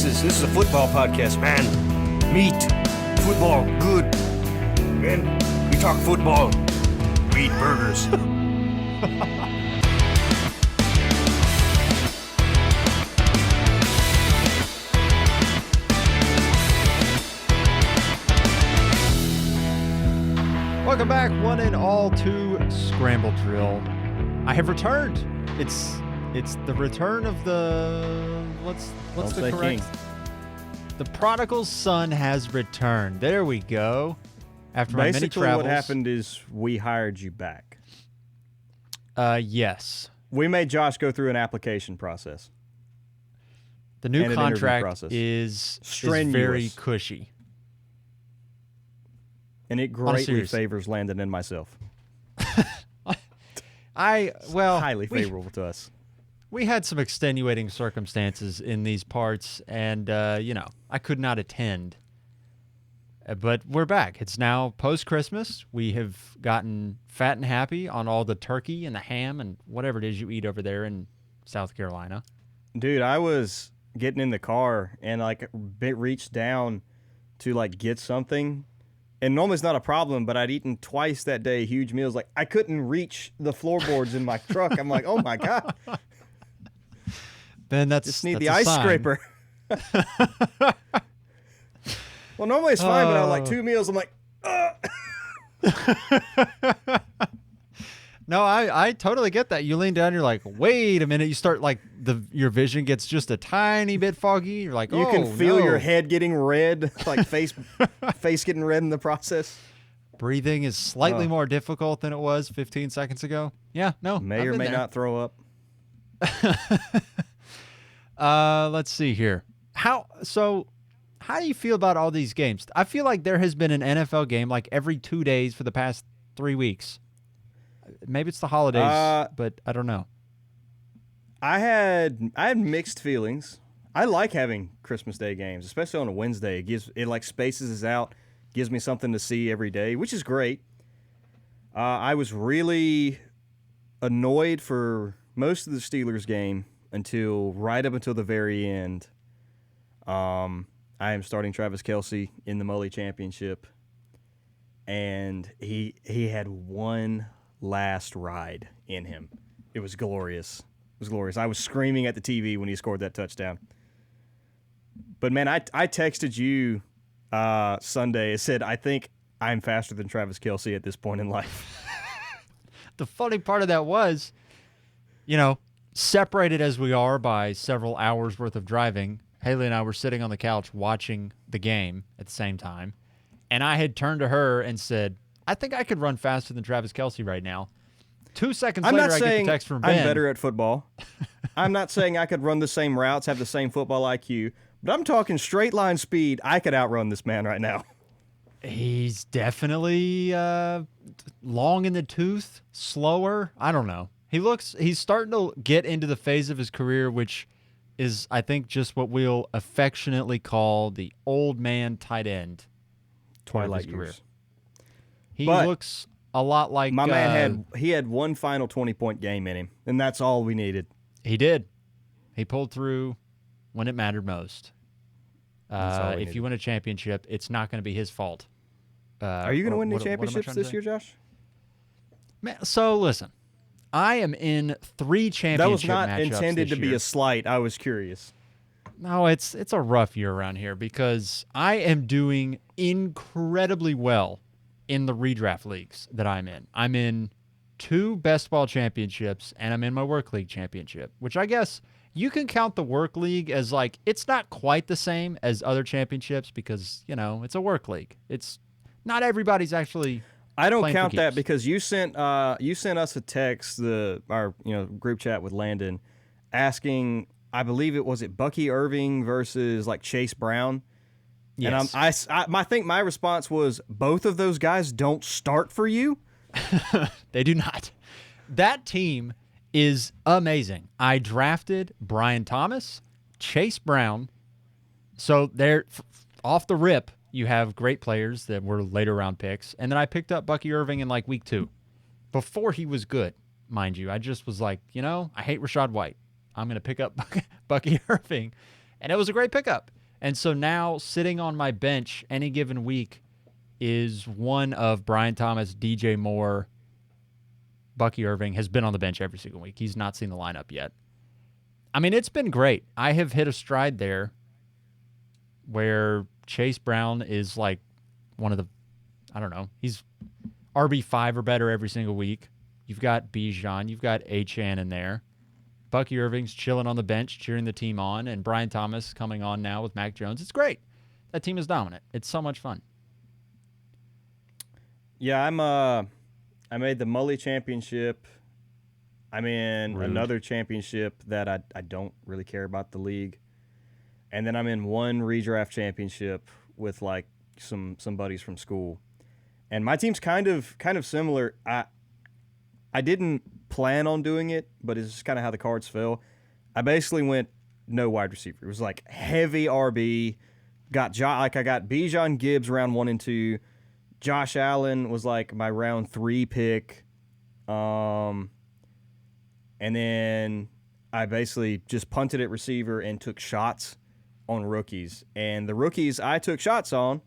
This is a football podcast, man. Meat, football, good. Man, we talk football. We eat burgers. Welcome back, one and all, to Scramble Drill. I have returned. It's the return of the what's the correct? King. The prodigal son has returned. There we go. After my many travels. What happened is we hired you back. Yes. We made Josh go through an application process. The new and contract is very cushy. And it greatly favors Landon and myself. Highly favorable to us. We had some extenuating circumstances in these parts, and, I could not attend. But we're back. It's now post-Christmas. We have gotten fat and happy on all the turkey and the ham and whatever it is you eat over there in South Carolina. Dude, I was getting in the car and, reached down to, get something. And normally it's not a problem, but I'd eaten twice that day, huge meals. I couldn't reach the floorboards in my truck. I'm like, oh, my God. Ben, just need the ice scraper. Well, normally it's fine, but I two meals. I'm like, No, I totally get that. You lean down, you're like, wait a minute. You start your vision gets just a tiny bit foggy. You're like, you can feel your head getting red, face getting red in the process. Breathing is slightly more difficult than it was 15 seconds ago. Yeah, no, may or may not throw up. Let's see here. How do you feel about all these games? I feel like there has been an NFL game every 2 days for the past 3 weeks. Maybe it's the holidays, but I don't know. I had mixed feelings. I like having Christmas Day games, especially on a Wednesday. It spaces us out, gives me something to see every day, which is great. I was really annoyed for most of the Steelers game right up until the very end. I am starting Travis Kelce in the Mully Championship, and he had one last ride in him. It was glorious. I was screaming at the TV when he scored that touchdown. But, man, I texted you Sunday and said, I think I'm faster than Travis Kelce at this point in life. The funny part of that was, separated as we are by several hours worth of driving, Haley and I were sitting on the couch watching the game at the same time, and I had turned to her and said, I think I could run faster than Travis Kelce right now. 2 seconds later, I get the text from Ben. I'm better at football. I'm not saying I could run the same routes, have the same football IQ, but I'm talking straight line speed. I could outrun this man right now. He's definitely long in the tooth, slower. I don't know. He's starting to get into the phase of his career, which is, I think, just what we'll affectionately call the old man tight end. Twilight years. He looks a lot like my man had one final 20-point game in him, and that's all we needed. He did. He pulled through when it mattered most. If you win a championship, it's not going to be his fault. Are you going to win any championships this year, Josh? Man, so listen, I am in 3 championship matchups. That was not intended to be a slight. I was curious. No, it's a rough year around here because I am doing incredibly well in the redraft leagues that I'm in. I'm in 2 best ball championships, and I'm in my work league championship, which I guess you can count the work league as it's not quite the same as other championships because, it's a work league. It's not everybody's actually I don't count that because you sent us a text, our group chat with Landon, asking, I believe it was Bucky Irving versus Chase Brown. Yes. And I think my response was, both of those guys don't start for you? They do not. That team is amazing. I drafted Brian Thomas, Chase Brown. So they're off the rip. You have great players that were later round picks. And then I picked up Bucky Irving in week 2 before he was good, mind you. I just was I hate Rachaad White. I'm going to pick up Bucky Irving. And it was a great pickup. And so now sitting on my bench any given week is one of Brian Thomas, DJ Moore, Bucky Irving has been on the bench every single week. He's not seen the lineup yet. I mean, it's been great. I have hit a stride there where Chase Brown is like one of the, I don't know, he's RB5 or better every single week. You've got Bijan, you've got Achane in there. Bucky Irving's chilling on the bench, cheering the team on, and Brian Thomas coming on now with Mac Jones. It's great. That team is dominant. It's so much fun. Yeah, I made the Mully Championship. I'm in another championship that I don't really care about the league. And then I'm in one redraft championship with like some buddies from school. And my team's kind of similar. I didn't plan on doing it, but it's just kind of how the cards fell. I basically went no wide receiver. It was like heavy RB. I got Bijan Gibbs round 1 and 2. Josh Allen was like my round 3 pick. And then I basically just punted at receiver and took shots on rookies. And the rookies I took shots on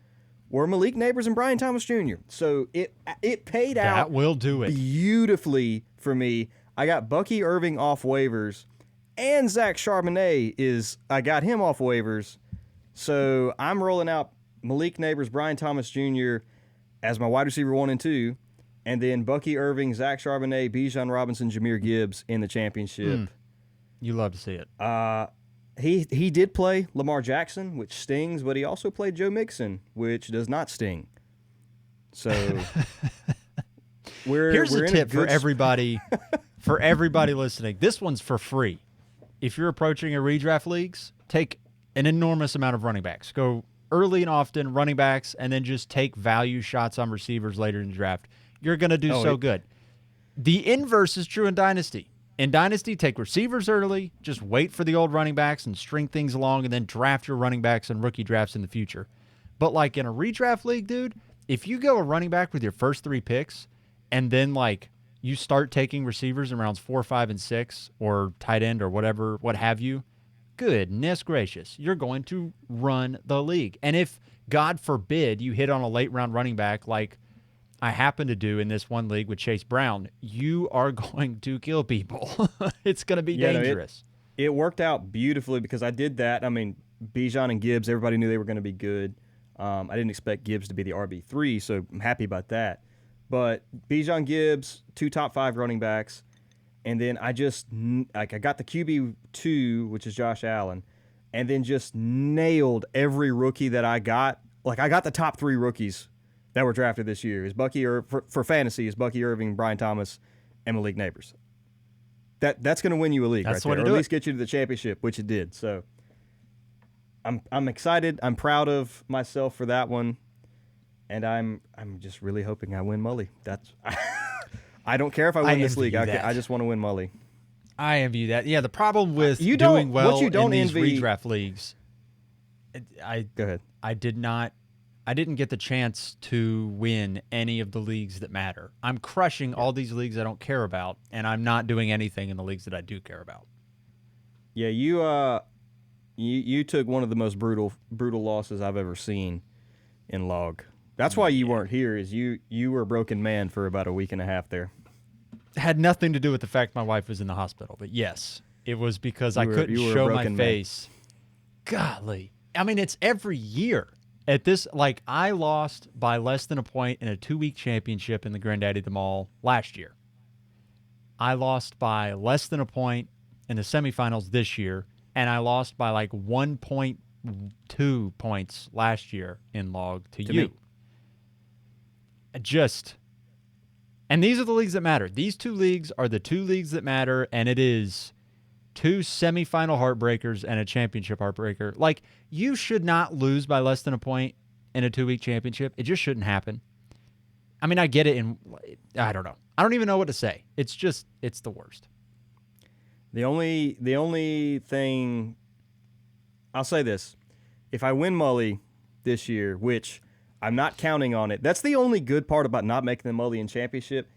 were Malik Neighbors and Brian Thomas Jr. So it paid out. That will do it beautifully for me. I got Bucky Irving off waivers, and Zach Charbonnet I got him off waivers. So I'm rolling out Malik Neighbors, Brian Thomas Jr. as my wide receiver 1 and 2, and then Bucky Irving, Zach Charbonnet, Bijan Robinson, Jahmyr Gibbs in the championship. You love to see it. He did play Lamar Jackson, which stings, but he also played Joe Mixon, which does not sting. So here's a tip for everybody, for everybody listening. This one's for free. If you're approaching a redraft leagues, take an enormous amount of running backs. Go early and often running backs, and then just take value shots on receivers later in the draft. You're going to do good. The inverse is true in Dynasty. In Dynasty, take receivers early, just wait for the old running backs and string things along, and then draft your running backs and rookie drafts in the future. But like in a redraft league, dude, if you go a running back with your first 3 picks, and then like you start taking receivers in rounds 4, 5, and 6, or tight end or whatever, what have you, goodness gracious, you're going to run the league. And if, God forbid, you hit on a late round running back like I happen to do in this one league with Chase Brown, you are going to kill people. It's going to be dangerous. It worked out beautifully because I did that. I mean, Bijan and Gibbs, everybody knew they were going to be good. I didn't expect Gibbs to be the RB3, so I'm happy about that. But Bijan Gibbs, 2 top 5 running backs, and then I got the QB2, which is Josh Allen, and then just nailed every rookie that I got. Like I got the top 3 rookies that were drafted this year. Is for fantasy is Bucky Irving, Brian Thomas, and Malik Neighbors. That's going to win you a league, that's right there, or or at least get you to the championship, which it did. So I'm excited. I'm proud of myself for that one, and I'm just really hoping I win Mully. That's I don't care if I win this league. I just want to win Mully. I envy that. Yeah, the problem with you doing well what you don't in these envy, redraft leagues, go ahead. I didn't get the chance to win any of the leagues that matter. I'm crushing all these leagues I don't care about, and I'm not doing anything in the leagues that I do care about. Yeah, you took one of the most brutal losses I've ever seen in log. That's why you weren't here. Is you were a broken man for about a week and a half there. Had nothing to do with the fact my wife was in the hospital, but yes, it was because I couldn't show my face. Golly. I mean, it's every year. At this, like, I lost by less than a point in a 2-week championship in the Granddaddy the Mall last year. I lost by less than a point in the semifinals this year, and I lost by like 1.2 points last year in log to you. And these are the leagues that matter. These 2 leagues are the 2 leagues that matter, and it is 2 semifinal heartbreakers and a championship heartbreaker. Like, you should not lose by less than a point in a 2-week championship. It just shouldn't happen. I mean, I get it, and I don't know. I don't even know what to say. It's the worst. The only thing I'll say this: if I win Mully this year, which I'm not counting on it, that's the only good part about not making the Mully in championship.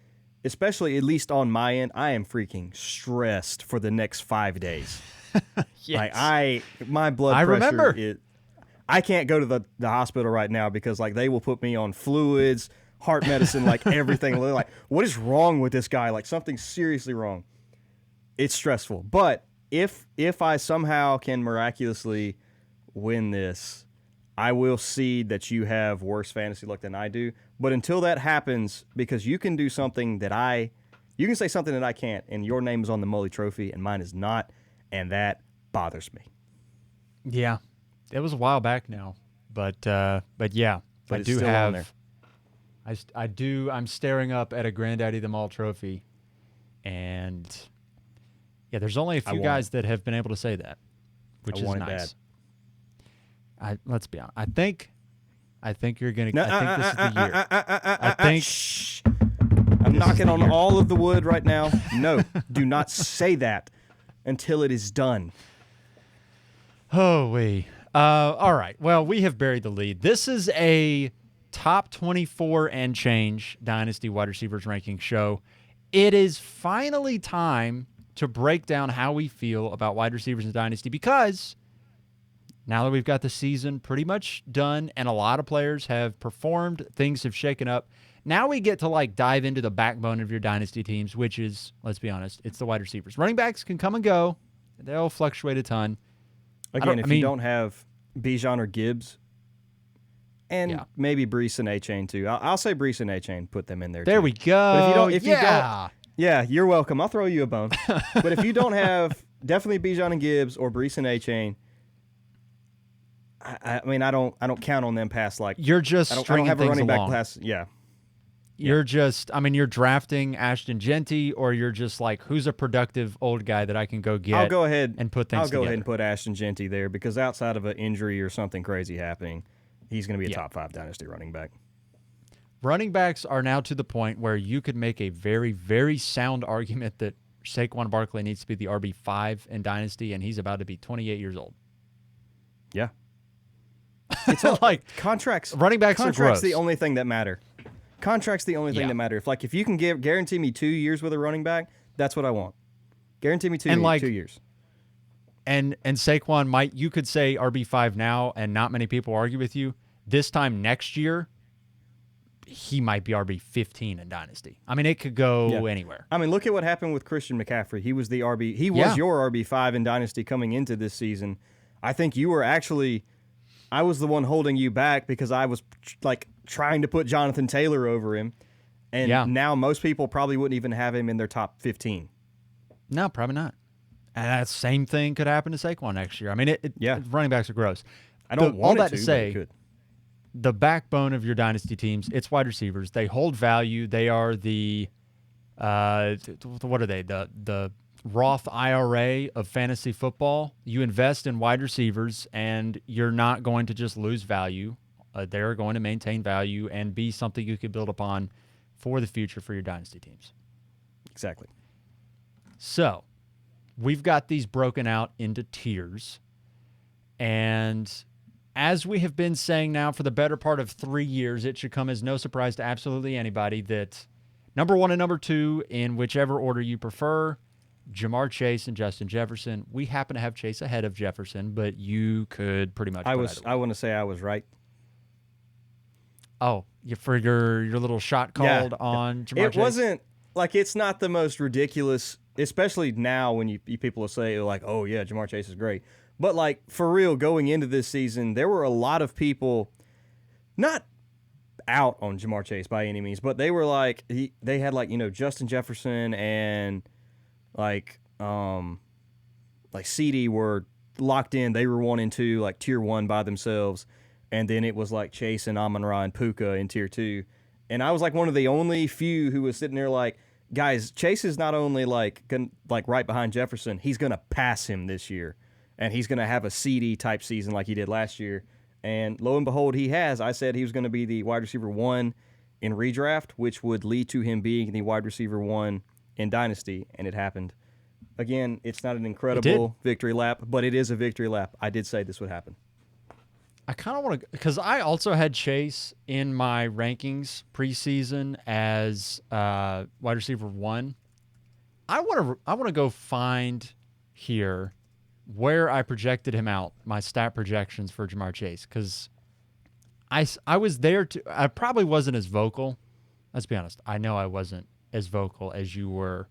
Especially, at least on my end, I am freaking stressed for the next 5 days. Like my blood pressure. remember. I can't go to the hospital right now because like they will put me on fluids, heart medicine, like everything. They're like, what is wrong with this guy? Like something's seriously wrong. It's stressful. But if I somehow can miraculously win this, I will see that you have worse fantasy luck than I do. But until that happens, because you can do something that you can say something that I can't, and your name is on the Mully Trophy and mine is not, and that bothers me. Yeah, it was a while back now, but yeah, But I it's do still on there. have. I do. I'm staring up at a Granddaddy the Mall trophy, and yeah, there's only a few want guys that have been able to say that, which I is want it nice. bad. Let's be honest. I think you're gonna. No, I think this is the year. I think. Shh. I'm knocking on all of the wood right now. No, do not say that until it is done. Oh, wait. All right. Well, we have buried the lead. This is a top 24 and change Dynasty wide receivers ranking show. It is finally time to break down how we feel about wide receivers in Dynasty, because now that we've got the season pretty much done and a lot of players have performed, things have shaken up. Now we get to like dive into the backbone of your Dynasty teams, which is, let's be honest, it's the wide receivers. Running backs can come and go. They'll fluctuate a ton. Again, if you don't have Bijan or Gibbs, and maybe Brees and A-Chain too. I'll say Brees and A-Chain, put them in there There too. we go. But if you don't, yeah, you're welcome. I'll throw you a bone. But if you don't have definitely Bijan and Gibbs or Brees and A-Chain, I mean, I don't count on them past like you're just I don't stringing have a things running along. back past. Yeah. You're just, I mean, you're drafting Ashton Genty, or you're just like, who's a productive old guy that I can go get? I'll go ahead and put things I'll go together. ahead and put Ashton Genty there because outside of an injury or something crazy happening, he's going to be a top 5 Dynasty running back. Running backs are now to the point where you could make a very, very sound argument that Saquon Barkley needs to be the RB5 in Dynasty, and he's about to be 28 years old. Yeah. It's all, like contracts. Running backs are contracts gross. the only thing that matter. Contracts the only thing that matter. If you can guarantee me 2 years with a running back, that's what I want. Guarantee me 2 years. And Saquon you could say RB5 now, and not many people argue with you. This time next year, he might be RB15 in Dynasty. I mean, it could go anywhere. I mean, look at what happened with Christian McCaffrey. He was the RB. He was your RB5 in Dynasty coming into this season. I think you were actually. I was the one holding you back because I was like trying to put Jonathan Taylor over him, and now most people probably wouldn't even have him in their top 15. No, probably not. And that same thing could happen to Saquon next year. I mean, running backs are gross. I don't want all it that to say. but it could. The backbone of your Dynasty teams, it's wide receivers. They hold value. They are the what are they? The Roth IRA of fantasy football. You invest in wide receivers, and you're not going to just lose value. They're going to maintain value and be something you could build upon for the future for your Dynasty teams. Exactly. So we've got these broken out into tiers. And as we have been saying now for the better part of 3 years, it should come as no surprise to absolutely anybody that number 1 and number 2, in whichever order you prefer, Jamar Chase and Justin Jefferson. We happen to have Chase ahead of Jefferson, but you could pretty much. I want to say I was right. Oh, for your little shot called on Jamar Chase? It wasn't like it's not the most ridiculous, especially now when you people will say like, oh yeah, Jamar Chase is great. But like for real, going into this season, there were a lot of people not out on Jamar Chase by any means, but they were like they had like Justin Jefferson and like CD were locked in. They were 1 and 2, like tier 1 by themselves, and then it was like Chase and Amon-Ra and Puka in tier 2. And I was like one of the only few who was sitting there like, guys, Chase is not only like right behind Jefferson, he's gonna pass him this year, and he's gonna have a CD type season like he did last year. And lo and behold, he has. I said he was going to be the wide receiver 1 in redraft, which would lead to him being the wide receiver 1 in Dynasty, and it happened. Again, it's not an incredible victory lap, but it is a victory lap. I did say this would happen. I kind of want to, because I also had Chase in my rankings preseason as wide receiver 1. I want to go find here where I projected him out, my stat projections for Jamar Chase, because I was there to. I probably wasn't as vocal. Let's be honest. I know I wasn't as vocal as you were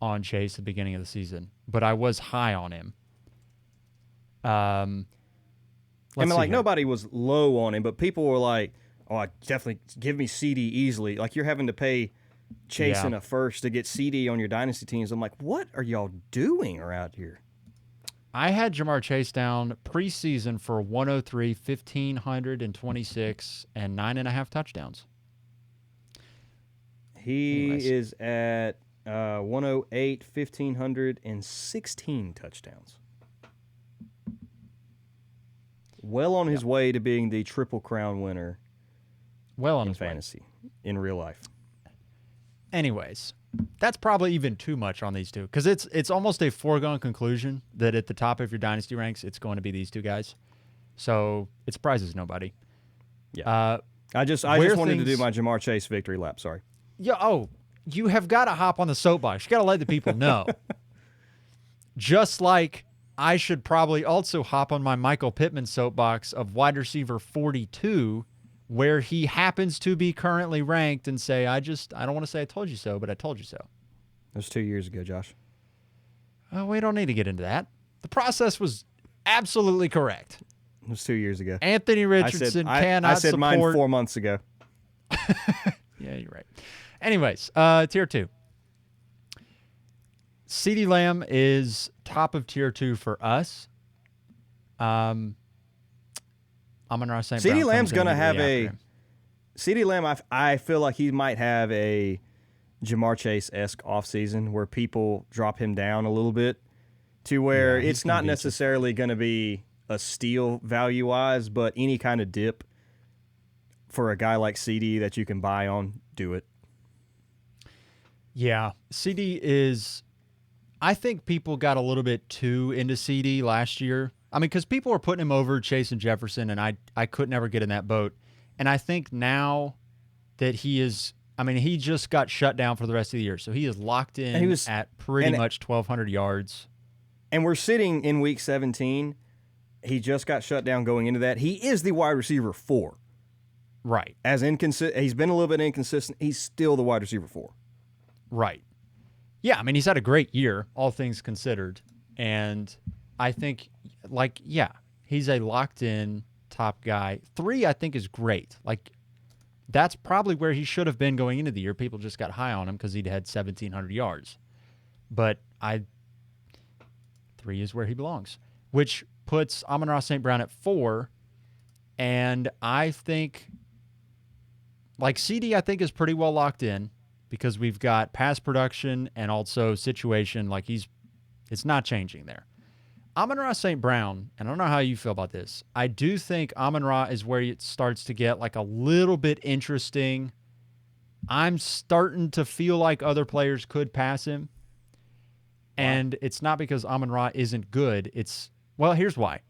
on Chase at the beginning of the season, but I was high on him. Nobody was low on him, but people were like, "Oh, I definitely give me CD easily." Like you're having to pay Chase in a first to get CD on your dynasty teams. I'm like, what are y'all doing around here? I had Jamar Chase down preseason for 103, 1,526, and 9.5 touchdowns. He is at 108, 1,516 touchdowns. Well on his way to being the Triple Crown winner. Well on in his fantasy, in real life. Anyways, that's probably even too much on these two because it's almost a foregone conclusion that at the top of your dynasty ranks, it's going to be these two guys. So it surprises nobody. Yeah. I just wanted to do my Jamar Chase victory lap. Sorry. Yeah. Oh, you have got to hop on the soapbox. You got to let the people know. Just like I should probably also hop on my Michael Pittman soapbox of wide receiver 42, where he happens to be currently ranked, and say, I don't want to say I told you so, but I told you so. That was 2 years ago, Josh. Oh, we don't need to get into that. The process was absolutely correct. It was 2 years ago. Anthony Richardson cannot I said support... mine 4 months ago. Yeah, you're right. Anyways, tier 2. CeeDee Lamb is top of tier 2 for us. Amon-Ra St. Brown. CeeDee Lamb's going to have CeeDee Lamb, I feel like he might have a Jamar Chase-esque offseason where people drop him down a little bit to where it's not necessarily going to be a steal value-wise, but any kind of dip for a guy like CD that you can buy on, do it. Yeah, CD is... I think people got a little bit too into CD last year. I mean, because people were putting him over Chase and Jefferson, and I could never get in that boat. And I think now that he is... I mean, he just got shut down for the rest of the year, so he is locked in at pretty much 1,200 yards. And we're sitting in Week 17. He just got shut down going into that. He is the wide receiver 4. Right. He's been a little bit inconsistent. He's still the wide receiver 4. Right. Yeah, I mean, he's had a great year, all things considered. And I think, he's a locked-in top guy. 3, I think, is great. That's probably where he should have been going into the year. People just got high on him because he'd had 1,700 yards. But 3 is where he belongs, which puts Amon-Ra St. Brown at 4. And I think, CD, I think, is pretty well locked in because we've got pass production and also situation. It's not changing there. Amon-Ra St. Brown, and I don't know how you feel about this. I do think Amon-Ra is where it starts to get a little bit interesting. I'm starting to feel like other players could pass him. And it's not because Amon-Ra isn't good. Here's why.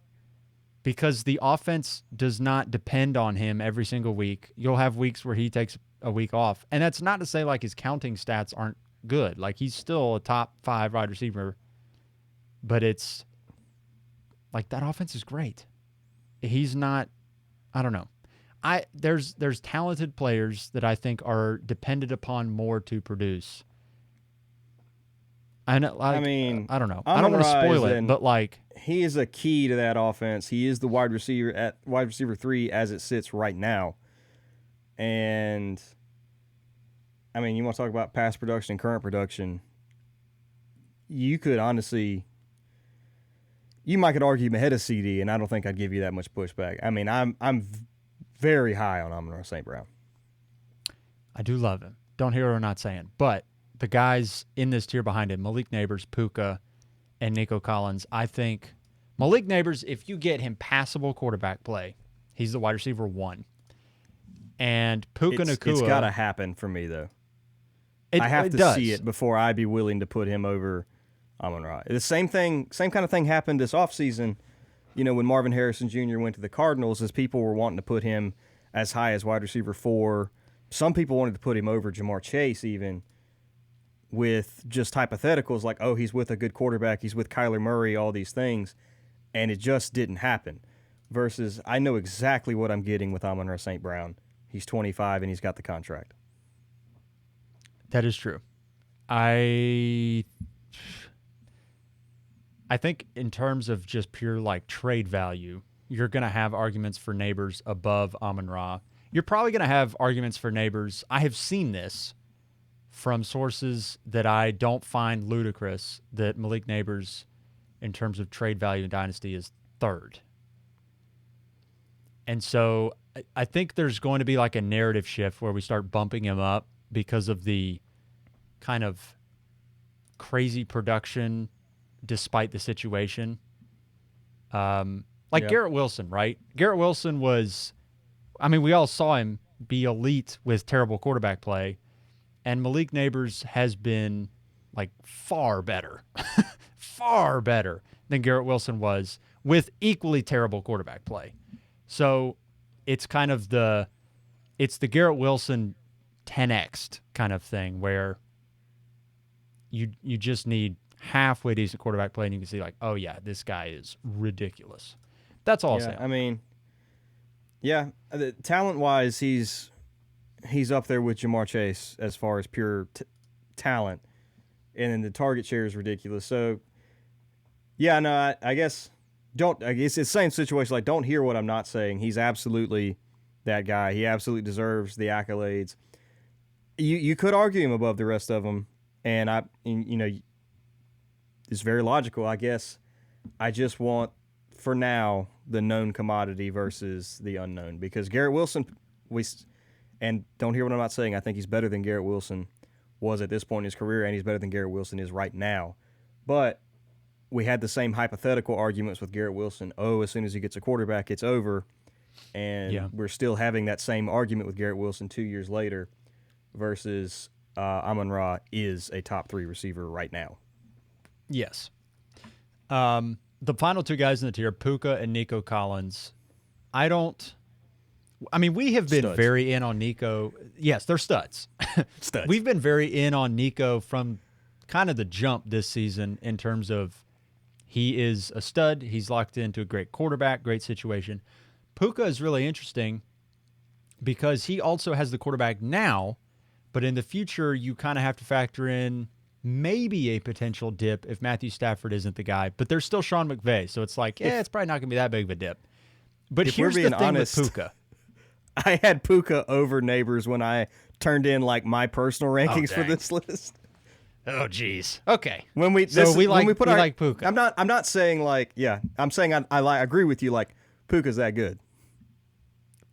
Because the offense does not depend on him every single week. You'll have weeks where he takes a week off. And that's not to say his counting stats aren't good. He's still a top 5 wide receiver. But it's that offense is great. He's not, I don't know. There's talented players that I think are dependent upon more to produce. I don't know. I don't want to spoil it, but he is a key to that offense. He is the wide receiver 3 as it sits right now. And I mean, you want to talk about past production and current production. You could honestly, you might could argue him ahead of CD, and I don't think I'd give you that much pushback. I mean, I'm very high on Amon-Ra St. Brown. I do love him. Don't hear what I'm not saying, but the guys in this tier behind him, Malik Neighbors, Puka, and Nico Collins, I think Malik Neighbors, if you get him passable quarterback play, he's the wide receiver 1. And Puka Nacua... It's got to happen for me, though. I have to see it before I'd be willing to put him over Amon-Ra. The same kind of thing happened this offseason, when Marvin Harrison Jr. went to the Cardinals, as people were wanting to put him as high as wide receiver 4. Some people wanted to put him over Jamar Chase even. with just hypotheticals like, oh, he's with a good quarterback, he's with Kyler Murray, all these things, and it just didn't happen. Versus, I know exactly what I'm getting with Amon-Ra St. Brown. He's 25 and he's got the contract. That is true. I think in terms of just pure like trade value, you're going to have arguments for Neighbors above Amon-Ra. You're probably going to have arguments for Neighbors. I have seen this from sources that I don't find ludicrous that Malik Neighbors, in terms of trade value in Dynasty, is third. And so I think there's going to be like a narrative shift where we start bumping him up because of the kind of crazy production despite the situation. Garrett Wilson, right? Garrett Wilson was, I mean, we all saw him be elite with terrible quarterback play, and Malik Neighbors has been like far better than Garrett Wilson was with equally terrible quarterback play. So it's kind of the Garrett Wilson 10x'd kind of thing where you just need halfway decent quarterback play and you can see like, oh yeah, this guy is ridiculous. That's all I'll say. I mean, yeah, talent-wise, he's up there with Jamar Chase as far as pure talent, and then the target share is ridiculous. So, yeah, no, I guess it's the same situation. Like, don't hear what I'm not saying. He's absolutely that guy. He absolutely deserves the accolades. You could argue him above the rest of them, and it's very logical, I guess. I just want, for now, the known commodity versus the unknown, because Garrett Wilson, and don't hear what I'm not saying, I think he's better than Garrett Wilson was at this point in his career, and he's better than Garrett Wilson is right now. But we had the same hypothetical arguments with Garrett Wilson. Oh, as soon as he gets a quarterback, it's over. And we're still having that same argument with Garrett Wilson 2 years later versus Amon-Ra is a top 3 receiver right now. Yes. The final two guys in the tier, Puka and Nico Collins. We have been Studs. very in on Nico. Yes, they're studs. Studs. We've been very in on Nico from kind of the jump this season in terms of he is a stud. He's locked into a great quarterback, great situation. Puka is really interesting because he also has the quarterback now, but in the future you kind of have to factor in maybe a potential dip if Matthew Stafford isn't the guy, but there's still Sean McVay, so it's like, it's probably not going to be that big of a dip. But here's the thing honest, with Puka. I had Puka over Neighbors when I turned in like my personal rankings for this list. Oh, geez. Okay. When we like Puka. I'm not saying like, yeah, I'm saying I agree with you. Like, Puka's that good.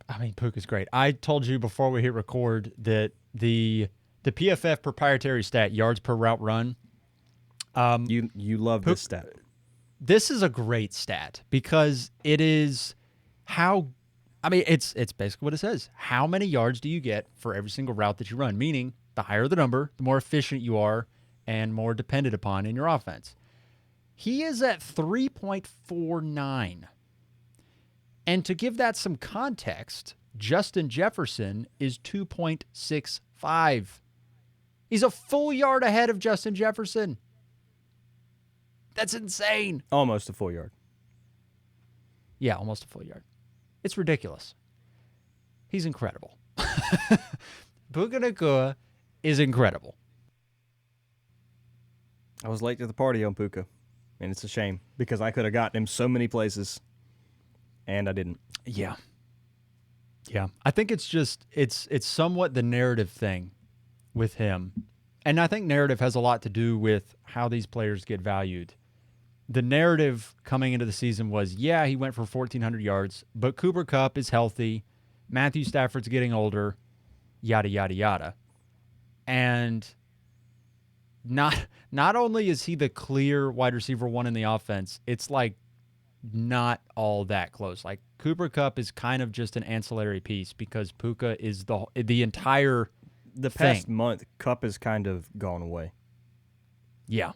I mean, Puka's great. I told you before we hit record that the PFF proprietary stat, yards per route run. You love this stat. This is a great stat because it is it's basically what it says. How many yards do you get for every single route that you run? Meaning, the higher the number, the more efficient you are and more dependent upon in your offense. He is at 3.49. And to give that some context, Justin Jefferson is 2.65. He's a full yard ahead of Justin Jefferson. That's insane. Almost a full yard. Yeah, almost a full yard. It's ridiculous. He's incredible. Puka Nacua is incredible. I was late to the party on Puka, and it's a shame because I could have gotten him so many places, and I didn't. Yeah. I think it's just it's somewhat the narrative thing with him. And I think narrative has a lot to do with how these players get valued. The narrative coming into the season was, yeah, he went for 1,400 yards, but Cooper Kupp is healthy. Matthew Stafford's getting older, yada, yada, yada. And not only is he the clear wide receiver one in the offense, it's like not all that close. Like Cooper Kupp is kind of just an ancillary piece because Puka is the entire the past month, Kupp has kind of gone away. Yeah.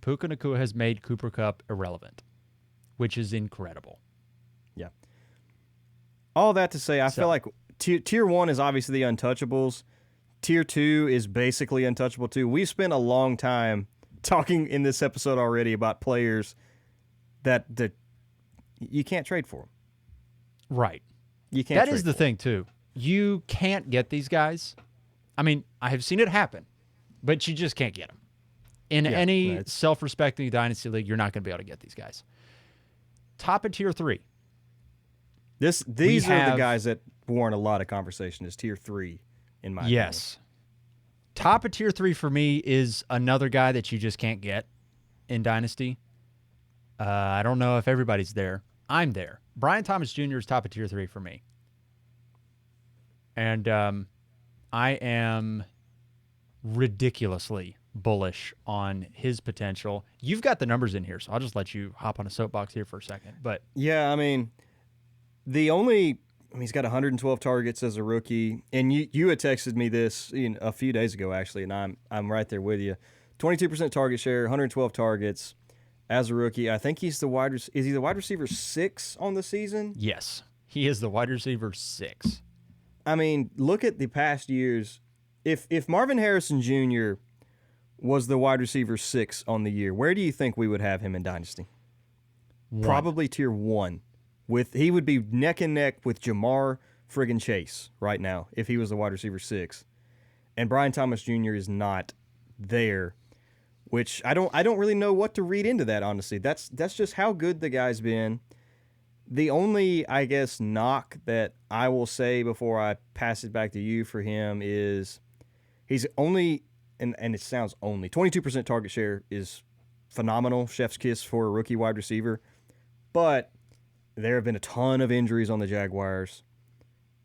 Puka Nacua has made Cooper Kupp irrelevant, which is incredible. Yeah. All that to say, I feel like tier one is obviously the untouchables. tier 2 is basically untouchable too. We've spent a long time talking in this episode already about players that you can't trade for them. Right. You can't. That trade is the for thing too. You can't get these guys. I mean, I have seen it happen, but you just can't get them. In any self-respecting dynasty league, you're not going to be able to get these guys. Top of tier 3. These are the guys that warrant a lot of conversation. Is tier 3 in my opinion. Yes. Top of tier 3 for me is another guy that you just can't get in dynasty. I don't know if everybody's there. I'm there. Brian Thomas Jr. is top of tier 3 for me. And I am ridiculously bullish on his potential. You've got the numbers in here, so I'll just let you hop on a soapbox here for a second. But yeah, I mean, he's got 112 targets as a rookie, and you had texted me this a few days ago actually, and I'm right there with you. 22% target share, 112 targets as a rookie. I think he's is he the wide receiver 6 on the season? Yes, he is the wide receiver 6. I mean, look at the past years. If Marvin Harrison Jr. was the wide receiver 6 on the year, where do you think we would have him in Dynasty? 1. Probably tier 1. He would be neck and neck with Jamar friggin' Chase right now if he was the wide receiver 6. And Brian Thomas Jr. is not there, which I don't really know what to read into that, honestly. That's just how good the guy's been. The only, I guess, knock that I will say before I pass it back to you for him is he's only, and it sounds only, 22% target share is phenomenal, chef's kiss for a rookie wide receiver. But there have been a ton of injuries on the Jaguars.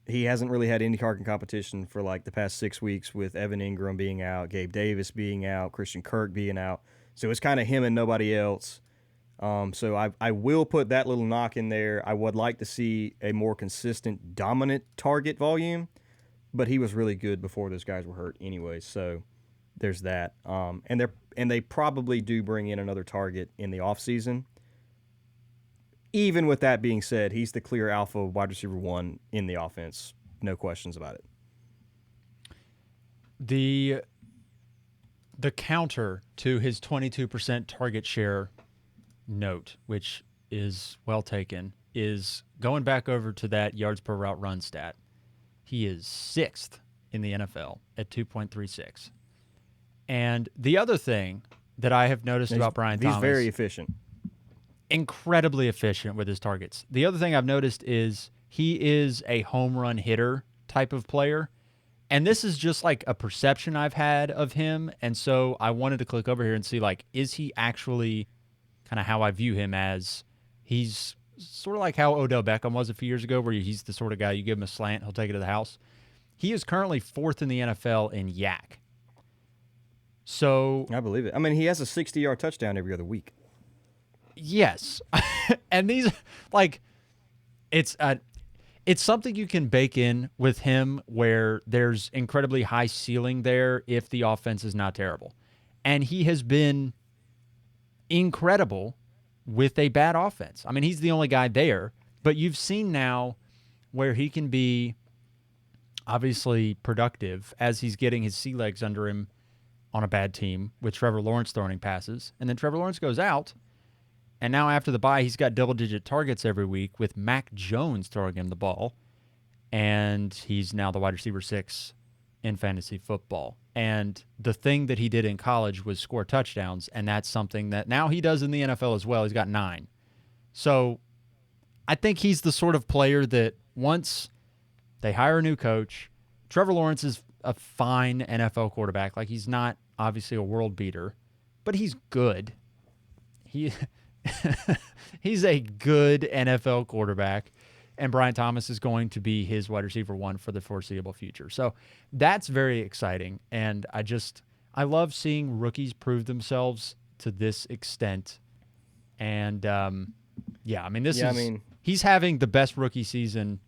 He hasn't really had any target competition for like the past 6 weeks with Evan Ingram being out, Gabe Davis being out, Christian Kirk being out. So it's kind of him and nobody else. So I will put that little knock in there. I would like to see a more consistent, dominant target volume, but he was really good before those guys were hurt anyway. So there's that. And they probably do bring in another target in the offseason. Even with that being said, he's the clear alpha wide receiver 1 in the offense. No questions about it. The counter to his 22% target share note, which is well taken, is going back over to that yards per route run stat. He is 6th in the NFL at 2.36. And the other thing that I have noticed about Brian Thomas... He's very efficient. Incredibly efficient with his targets. The other thing I've noticed is he is a home run hitter type of player. And this is just like a perception I've had of him. And so I wanted to click over here and see, like, is he actually kind of how I view him as? He's sort of like how Odell Beckham was a few years ago, where he's the sort of guy you give him a slant, he'll take it to the house. He is currently 4th in the NFL in yak. So I believe it. I mean, he has a 60-yard touchdown every other week. Yes. And these, like, it's something you can bake in with him where there's incredibly high ceiling there if the offense is not terrible. And he has been incredible with a bad offense. I mean, he's the only guy there, but you've seen now where he can be obviously productive as he's getting his sea legs under him on a bad team with Trevor Lawrence throwing passes. And then Trevor Lawrence goes out. And now after the bye, he's got double-digit targets every week with Mac Jones throwing him the ball. And he's now the wide receiver 6 in fantasy football. And the thing that he did in college was score touchdowns, and that's something that now he does in the NFL as well. He's got 9. So I think he's the sort of player that once they hire a new coach, Trevor Lawrence is a fine NFL quarterback. Like, he's not obviously a world beater, but he's good. He's a good NFL quarterback, and Brian Thomas is going to be his wide receiver 1 for the foreseeable future. So that's very exciting, and I love seeing rookies prove themselves to this extent. And he's having the best rookie season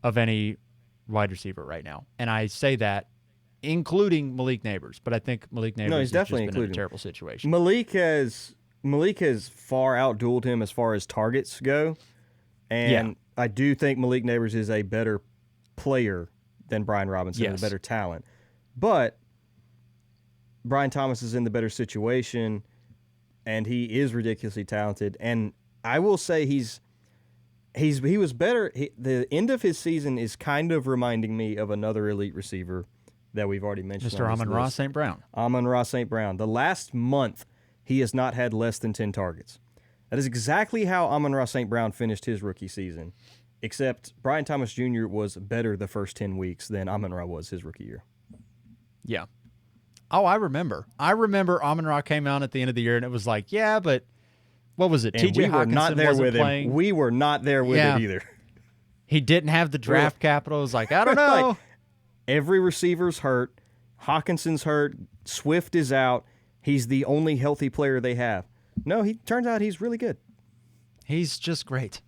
of any wide receiver right now, and I say that including Malik Neighbors, but I think Malik Neighbors he's definitely just been in a terrible situation. Malik has far outdueled him as far as targets go, and I do think Malik Neighbors is a better player than Brian Robinson, a better talent. But Brian Thomas is in the better situation, and he is ridiculously talented. And I will say he was better. The end of his season is kind of reminding me of another elite receiver that we've already mentioned. Mr. Amon-Ra St. Brown. Amon-Ra St. Brown. The last month, he has not had less than 10 targets. That is exactly how Amon-Ra St. Brown finished his rookie season, except Brian Thomas Jr. was better the first 10 weeks than Amon-Ra was his rookie year. Yeah. Oh, I remember. Amon-Ra came out at the end of the year, and it was like, yeah, but what was it? And T.J. we were not there with him. We were not there with it either. He didn't have the draft capital. It was like, I don't know. Like, every receiver's hurt. Hawkinson's hurt. Swift is out. He's the only healthy player they have. No, he turns out he's really good. He's just great.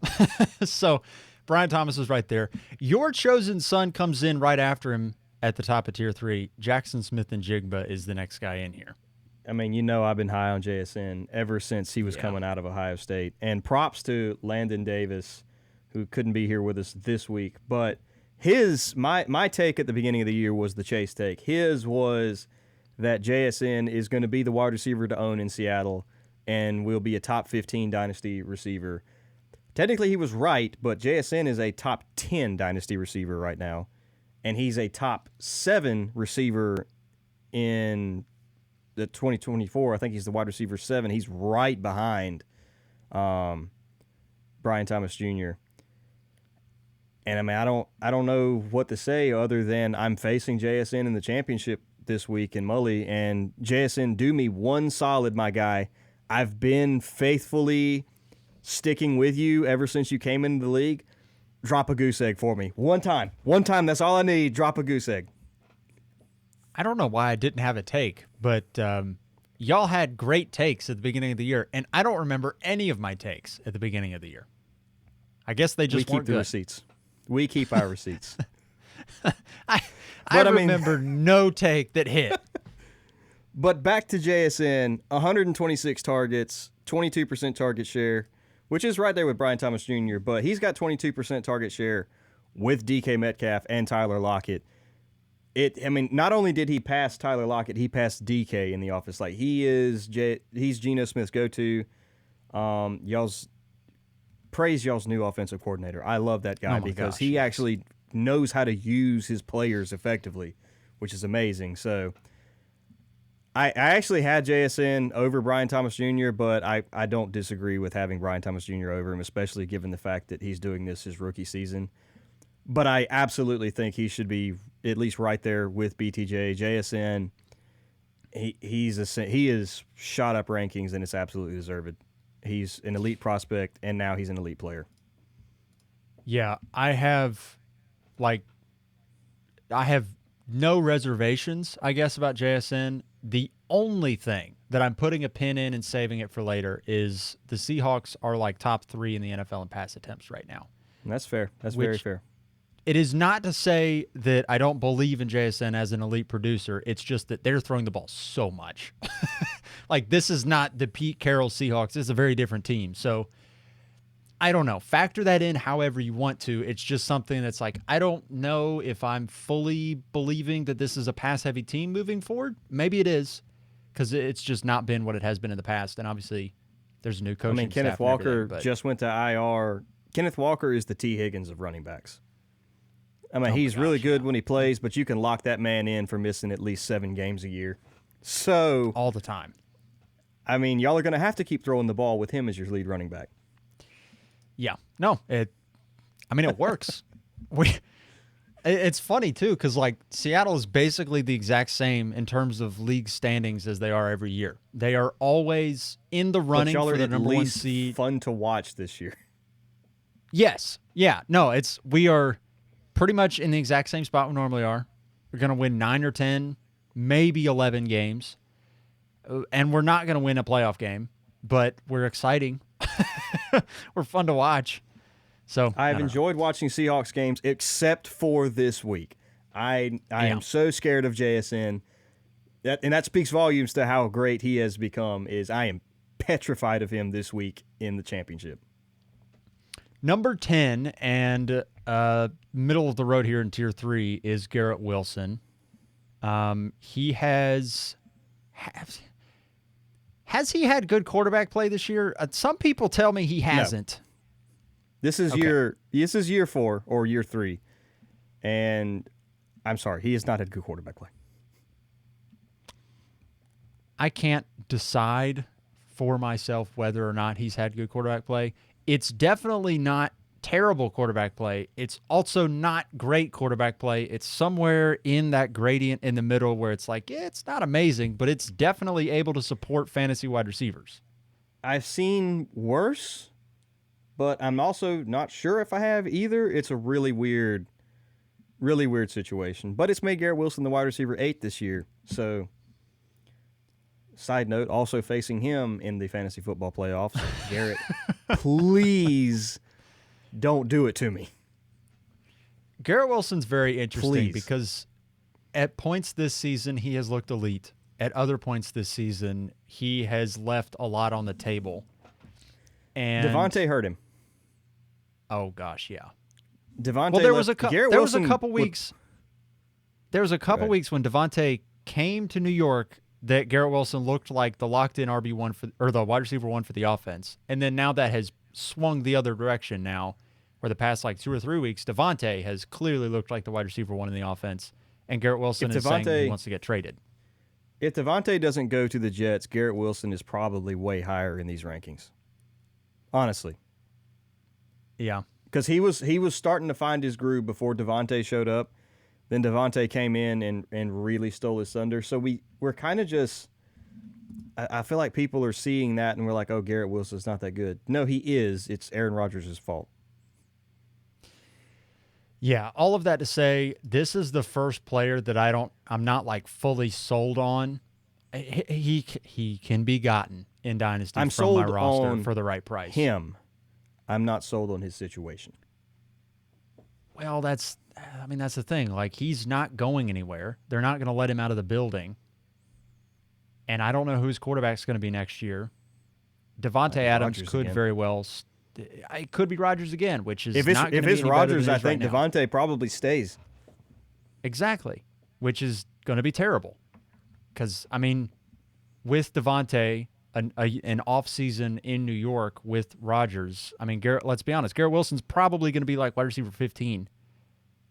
So Brian Thomas is right there. Your chosen son comes in right after him at the top of tier 3. Jackson Smith-Njigba is the next guy in here. I mean, I've been high on JSN ever since he was coming out of Ohio State. And props to Landon Davis, who couldn't be here with us this week. But my take at the beginning of the year was the Chase take. His was that JSN is going to be the wide receiver to own in Seattle and will be a top 15 Dynasty receiver. Technically, he was right, but JSN is a top 10 Dynasty receiver right now. And he's a top 7 receiver in the 2024. I think he's the wide receiver 7. He's right behind Brian Thomas Jr. And I mean, I don't know what to say other than I'm facing JSN in the championship this week in Mully, and JSN, do me one solid, my guy. I've been faithfully sticking with you ever since you came into the league. Drop a goose egg for me. One time. That's all I need. Drop a goose egg. I don't know why I didn't have a take, but y'all had great takes at the beginning of the year, and I don't remember any of my takes at the beginning of the year. I guess they just weren't keep the good. Receipts. We keep our receipts. I remember no take that hit. But back to JSN, 126 targets, 22% target share, which is right there with Brian Thomas Jr., but he's got 22% target share with DK Metcalf and Tyler Lockett. Not only did he pass Tyler Lockett, he passed DK in the office. Like, he's Geno Smith's go-to. Praise y'all's new offensive coordinator. I love that guy because he actually knows how to use his players effectively, which is amazing. So I actually had JSN over Brian Thomas Jr., but I don't disagree with having Brian Thomas Jr. over him, especially given the fact that he's doing this his rookie season. But I absolutely think he should be at least right there with BTJ. JSN, he is shot up rankings, and it's absolutely deserved. He's an elite prospect, and now he's an elite player. Yeah, I have no reservations, I guess, about JSN. The only thing that I'm putting a pin in and saving it for later is the Seahawks are like top 3 in the NFL in pass attempts right now. And that's fair. That's very fair. It is not to say that I don't believe in JSN as an elite producer. It's just that they're throwing the ball so much. Like, this is not the Pete Carroll Seahawks. This is a very different team. So, I don't know. Factor that in however you want to. It's just something that's like, I don't know if I'm fully believing that this is a pass-heavy team moving forward. Maybe it is, because it's just not been what it has been in the past. And obviously, there's a new coaching staff. Kenneth Walker just went to IR. Kenneth Walker is the T. Higgins of running backs. He's really good when he plays, but you can lock that man in for missing at least 7 games a year. So all the time. Y'all are going to have to keep throwing the ball with him as your lead running back. Yeah. No, it works. It's funny, too, because, Seattle is basically the exact same in terms of league standings as they are every year. They are always in the running for the number 1 seed. Fun to watch this year. Yes. Yeah. No, we are pretty much in the exact same spot we normally are. We're going to win 9 or 10, maybe 11 games. And we're not going to win a playoff game, but we're exciting. We're fun to watch. So I've enjoyed watching Seahawks games, except for this week. I am so scared of JSN. That speaks volumes to how great he has become. I am petrified of him this week in the championship. Number 10 and middle of the road here in Tier 3 is Garrett Wilson. He has he had good quarterback play this year? Some people tell me he hasn't. This is year 4 or year 3, and I'm sorry, he has not had good quarterback play. I can't decide for myself whether or not he's had good quarterback play. It's definitely not terrible quarterback play. It's also not great quarterback play. It's somewhere in that gradient in the middle where it's like, yeah, it's not amazing, but it's definitely able to support fantasy wide receivers. I've seen worse, but I'm also not sure if I have either. It's a really weird situation. But it's made Garrett Wilson the wide receiver 8 this year. So, side note, also facing him in the fantasy football playoffs. Garrett, please don't do it to me. Garrett Wilson's very interesting Please. because at points this season, he has looked elite. At other points this season, he has left a lot on the table. And Devontae hurt him. Oh gosh, yeah. Devontae. Well, there was a Wilson couple weeks. There was a couple weeks when Devontae came to New York that Garrett Wilson looked like the locked-in RB1 or the wide receiver 1 for the offense, and then now that has swung the other direction. Now, where the past 2 or 3 weeks, Devontae has clearly looked like the wide receiver 1 in the offense, and Garrett Wilson is saying he wants to get traded. If Devontae doesn't go to the Jets, Garrett Wilson is probably way higher in these rankings. Honestly. Yeah. Because he was starting to find his groove before Devontae showed up. Then Devontae came in and really stole his thunder. So we're kind of just – I feel like people are seeing that and we're like, oh, Garrett Wilson's not that good. No, he is. It's Aaron Rodgers' fault. Yeah, all of that to say, this is the first player that I'm not fully sold on. He can be gotten in Dynasty I'm from sold my roster on for the right price. Him. I'm not sold on his situation. Well, that's the thing. He's not going anywhere. They're not going to let him out of the building. And I don't know whose quarterback's going to be next year. Devontae Adams Rodgers could again. very well. It could be Rodgers again, which is If not going to be it's any Rodgers, better I than it is think right now. Devontae probably stays. Exactly, which is going to be terrible. Because, with Devontae, an off-season in New York with Rodgers, Garrett, let's be honest, Garrett Wilson's probably going to be like wide receiver 15.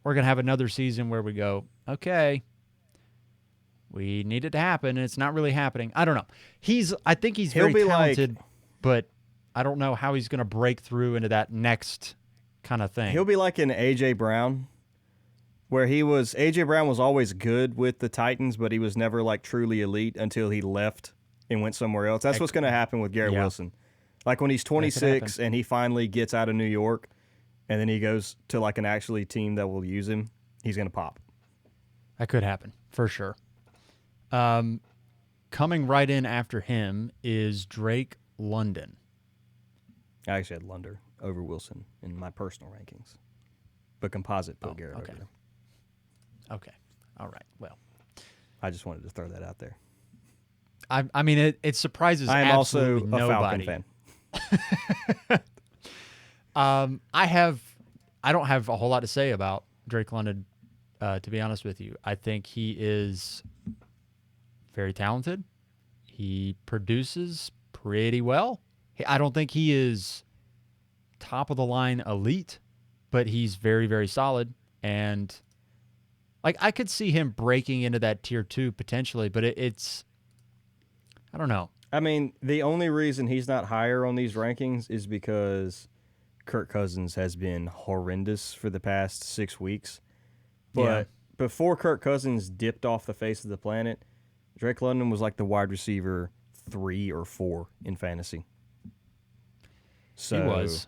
We're going to have another season where we go, okay, we need it to happen, and it's not really happening. I don't know. I think he's very talented, but I don't know how he's going to break through into that next kind of thing. He'll be like an A.J. Brown, where A.J. Brown was always good with the Titans, but he was never truly elite until he left and went somewhere else. That's what's going to happen with Garrett Wilson. Like when he's 26 and he finally gets out of New York and then he goes to an actually team that will use him, he's going to pop. That could happen, for sure. Coming right in after him is Drake London. I actually had Lunder over Wilson in my personal rankings. But composite put Garrett over him. Okay. All right. Well, I just wanted to throw that out there. It surprises I am also absolutely a nobody. Falcon fan. I don't have a whole lot to say about Drake London, to be honest with you. I think he is very talented. He produces pretty well. I don't think he is top of the line elite, but he's very, very solid. And I could see him breaking into that tier 2 potentially, but it's I don't know. The only reason he's not higher on these rankings is because Kirk Cousins has been horrendous for the past 6 weeks. But before Kirk Cousins dipped off the face of the planet, Drake London was like the wide receiver 3 or 4 in fantasy. So, he was.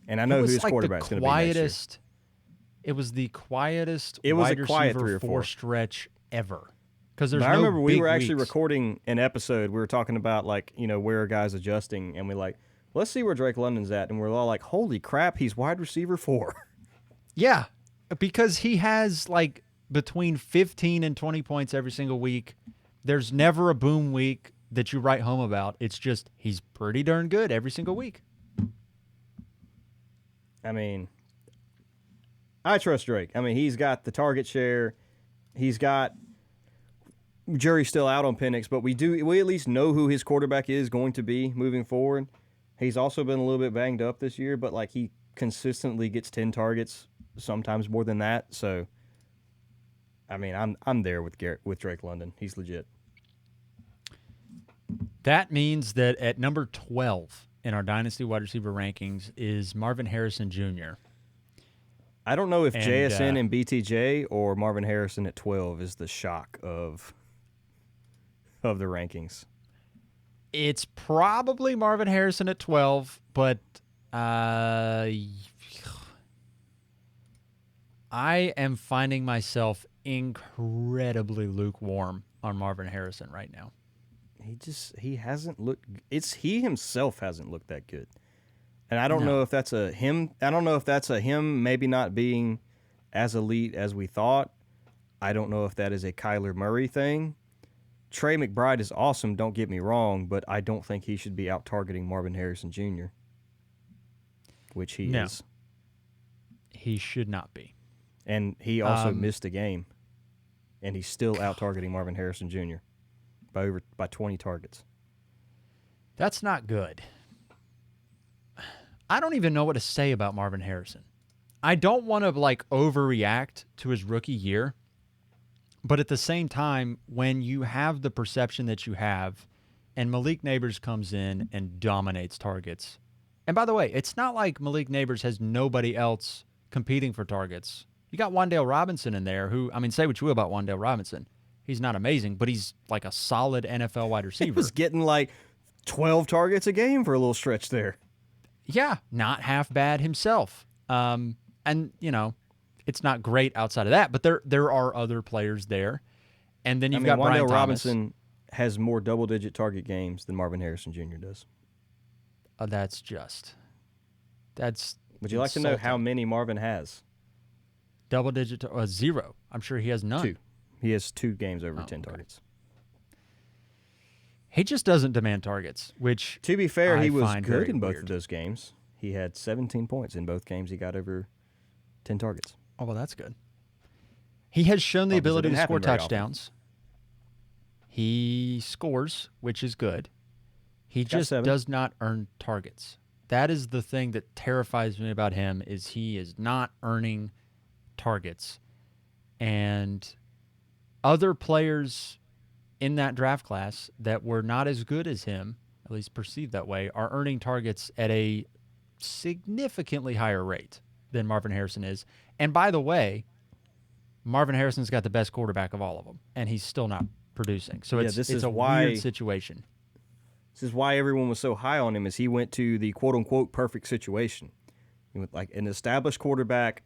And I know who his quarterback's going to be next year. It was the quietest It was wide a quiet receiver 3 or 4 stretch ever. Because there's I remember we big were actually weeks. recording an episode. We were talking about where a guy's adjusting, and we let's see where Drake London's at, and we're all like, holy crap, he's wide receiver 4. Yeah, because he has between 15 and 20 points every single week. There's never a boom week that you write home about. It's just he's pretty darn good every single week. I trust Drake. I mean, he's got the target share. He's got jury's still out on Penix, but we at least know who his quarterback is going to be moving forward. He's also been a little bit banged up this year, but like he consistently gets 10 targets, sometimes more than that. So, I mean, I'm there with Drake London. He's legit. That means that at number 12 in our Dynasty wide receiver rankings is Marvin Harrison Jr. I don't know if JSN and BTJ or Marvin Harrison at 12 is the shock of the rankings. It's probably Marvin Harrison at 12, but I am finding myself incredibly lukewarm on Marvin Harrison right now. He hasn't looked. He himself hasn't looked that good, and I don't know if that's a him. I don't know if that's a him maybe not being as elite as we thought. I don't know if that is a Kyler Murray thing. Trey McBride is awesome. Don't get me wrong, but I don't think he should be out targeting Marvin Harrison Jr., which he is. He should not be, and he also missed a game, and he's still out targeting Marvin Harrison Jr. by 20 targets. That's not good. I don't even know what to say about Marvin Harrison. I don't want to overreact to his rookie year, but at the same time, when you have the perception that you have, and Malik Neighbors comes in and dominates targets, and by the way, it's not like Malik Neighbors has nobody else competing for targets. You got Wan'Dale Robinson in there, who, I mean, say what you will about Wan'Dale Robinson. He's not amazing, but he's like a solid NFL wide receiver. He was getting 12 targets a game for a little stretch there. Yeah, not half bad himself. And, it's not great outside of that, but there are other players there. And then you've got Brian Wan'Dale Thomas. Robinson has more double-digit target games than Marvin Harrison Jr. does. That's Would you like to know how many Marvin has? Double-digit, 0. I'm sure he has none. 2. He has 2 games over 10 targets. He just doesn't demand targets, which, to be fair, he was find good very in both weird. of those games. He had 17 points in both games. He got over 10 targets. Oh, well, that's good. He has shown the ability to score touchdowns. He scores, which is good. He just does not earn targets. That is the thing that terrifies me about him, is he is not earning targets. And other players in that draft class that were not as good as him, at least perceived that way, are earning targets at a significantly higher rate than Marvin Harrison is. And by the way, Marvin Harrison's got the best quarterback of all of them, and he's still not producing. So it's a weird situation. This is why everyone was so high on him, is he went to the quote-unquote perfect situation. He went an established quarterback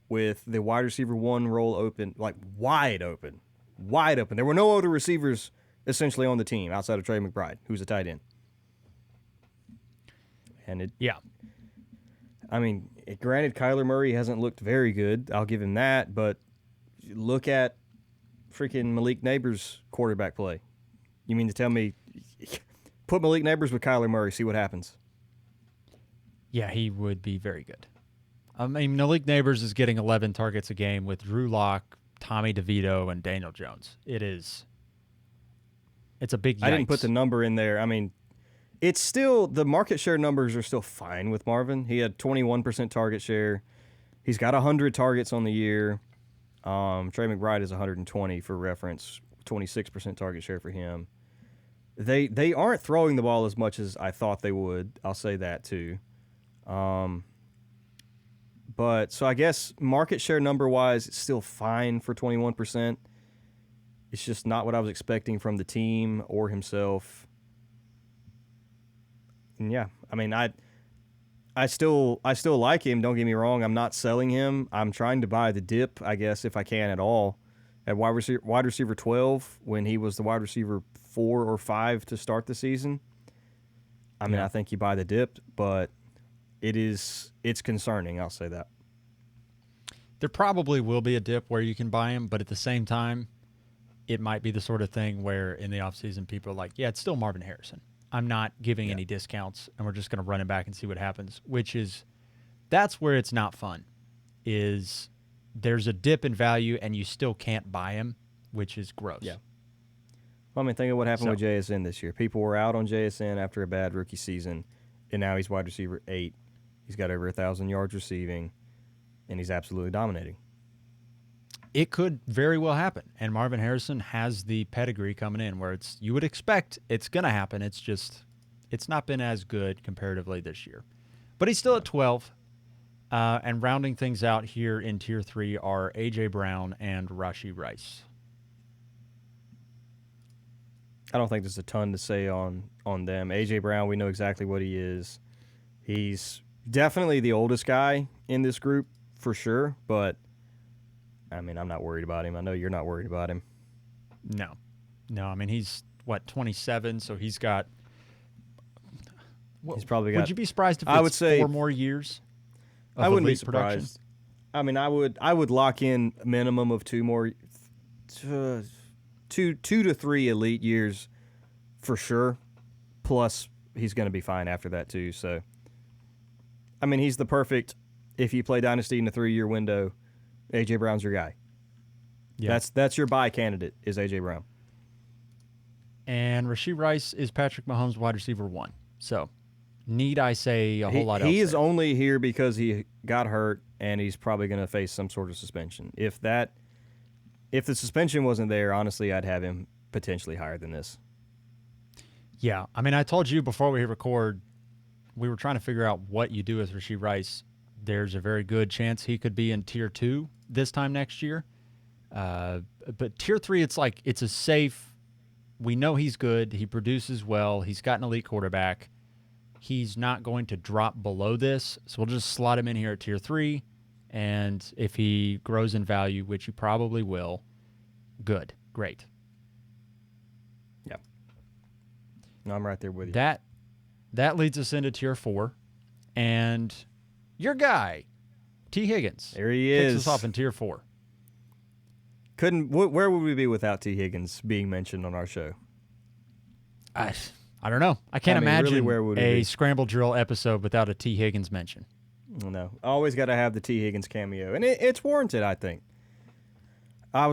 with the wide receiver 1 role open, wide open. There were no other receivers essentially on the team outside of Trey McBride, who's a tight end. And granted, Kyler Murray hasn't looked very good. I'll give him that. But look at freaking Malik Neighbors' quarterback play. You mean to tell me, put Malik Neighbors with Kyler Murray, see what happens? Yeah, he would be very good. I mean, Malik Neighbors is getting 11 targets a game with Drew Lock, Tommy DeVito, and Daniel Jones. It's a big yikes. I didn't put the number in there. I mean, it's still, the market share numbers are still fine with Marvin. He had 21% target share. He's got 100 targets on the year. Trey McBride is 120 for reference, 26% target share for him. They aren't throwing the ball as much as I thought they would. I'll say that too. But so I guess market share number-wise, it's still fine for 21%. It's just not what I was expecting from the team or himself. And yeah, I mean, I still like him. Don't get me wrong. I'm not selling him. I'm trying to buy the dip, I guess, if I can at all. At wide receiver 12, when he was the wide receiver 4 or 5 to start the season. I mean, I think you buy the dip, but it's concerning. I'll say that. There probably will be a dip where you can buy him, but at the same time, it might be the sort of thing where in the offseason people are like, yeah, it's still Marvin Harrison. I'm not giving any discounts, and we're just going to run it back and see what happens, that's where it's not fun, is there's a dip in value and you still can't buy him, which is gross. Yeah. Well, I mean, think of what happened with JSN this year. People were out on JSN after a bad rookie season, and now he's wide receiver 8. He's got over 1,000 yards receiving, and he's absolutely dominating. It could very well happen, and Marvin Harrison has the pedigree coming in where you would expect it's going to happen. It's just it's not been as good comparatively this year. But he's still at 12, and rounding things out here in Tier 3 are A.J. Brown and Rashee Rice. I don't think there's a ton to say on them. A.J. Brown, we know exactly what he is. He's definitely the oldest guy in this group for sure, but, I mean, I'm not worried about him. I know you're not worried about him. No. I mean, he's, 27, so he's got... He's probably got... Would you be surprised if I would say 4 more years of I wouldn't be elite production? surprised. I mean, I would lock in a minimum of 2 more... 2 to 3 elite years for sure. Plus, he's going to be fine after that too. So, I mean, he's the perfect. If you play Dynasty in a 3-year window, AJ Brown's your guy. Yeah. That's your buy candidate is AJ Brown. And Rashee Rice is Patrick Mahomes' wide receiver 1. So, need I say a whole lot else? He is there? only here because he got hurt, and he's probably going to face some sort of suspension. If the suspension wasn't there, honestly, I'd have him potentially higher than this. Yeah. I mean, I told you before we hit record, we were trying to figure out what you do with Rashee Rice. There's a very good chance he could be in Tier 2 this time next year. But Tier 3, it's a safe. We know he's good. He produces well. He's got an elite quarterback. He's not going to drop below this, so we'll just slot him in here at Tier 3. And if he grows in value, which he probably will, good, great. Yeah. No, I'm right there with you. That leads us into Tier 4. And your guy, T. Higgins. There he is. Kicks us off in Tier 4. Where would we be without T. Higgins being mentioned on our show? I don't know. I can't imagine really, where would a Scramble Drill episode without a T. Higgins mention. No, always got to have the T. Higgins cameo, and it's warranted, I think.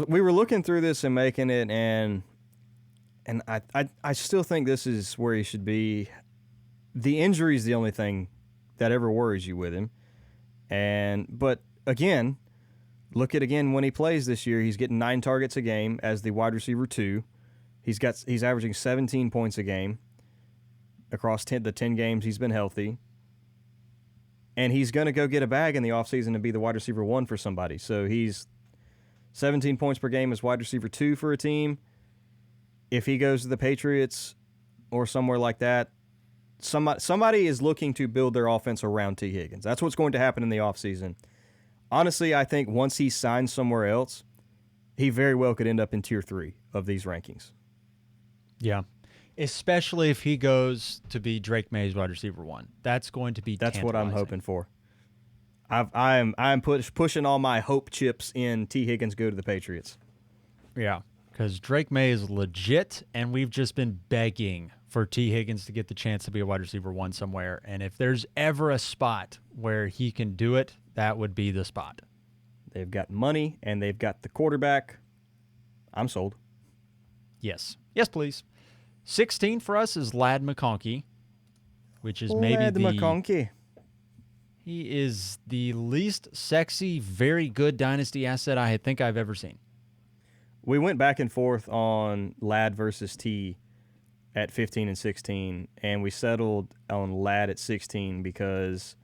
We were looking through this and making it, and I still think this is where he should be. The injury is the only thing that ever worries you with him, but again, look at when he plays this year. He's getting 9 targets a game as the wide receiver 2. He's averaging 17 points a game across the 10 games he's been healthy. And he's going to go get a bag in the offseason and be the wide receiver 1 for somebody. So he's 17 points per game as wide receiver 2 for a team. If he goes to the Patriots or somewhere like that, somebody is looking to build their offense around T. Higgins. That's what's going to happen in the offseason. Honestly, I think once he signs somewhere else, he very well could end up in Tier 3 of these rankings. Yeah. Especially if he goes to be Drake May's wide receiver 1. That's going to be That's what I'm hoping for. I'm pushing all my hope chips in T. Higgins go to the Patriots. Yeah, because Drake May is legit, and we've just been begging for T. Higgins to get the chance to be a wide receiver 1 somewhere. And if there's ever a spot where he can do it, that would be the spot. They've got money, and they've got the quarterback. I'm sold. Yes. Yes, please. 16 for us is Ladd McConkey, which is maybe Ladd McConkey. He is the least sexy, very good dynasty asset I think I've ever seen. We went back and forth on Ladd versus T at 15 and 16, and we settled on Ladd at 16 because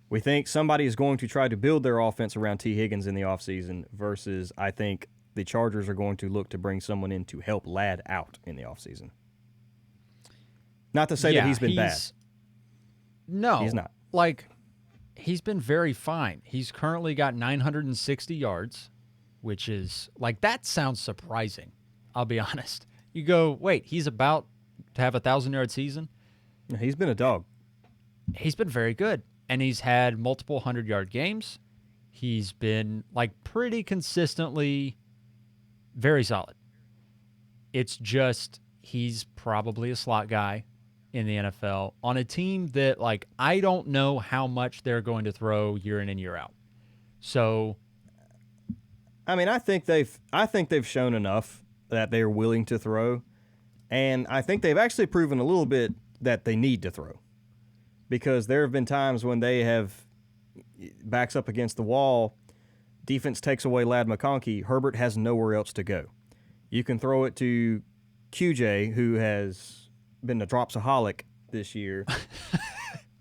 we think somebody is going to try to build their offense around T. Higgins in the offseason versus I think the Chargers are going to look to bring someone in to help Ladd out in the offseason. Not to say that he's been bad. No. He's not. He's been very fine. He's currently got 960 yards, which is, that sounds surprising. I'll be honest. You go, wait, he's about to have a 1,000-yard season? He's been a dog. He's been very good. And he's had multiple 100-yard games. He's been, pretty consistently very solid. It's just he's probably a slot guy in the NFL on a team that, I don't know how much they're going to throw year in and year out. So I mean, I think they've shown enough that they're willing to throw, and I think they've actually proven a little bit that they need to throw, because there have been times when they have backs up against the wall, defense takes away Ladd McConkey, Herbert has nowhere else to go. You can throw it to QJ, who has been a dropsaholic this year.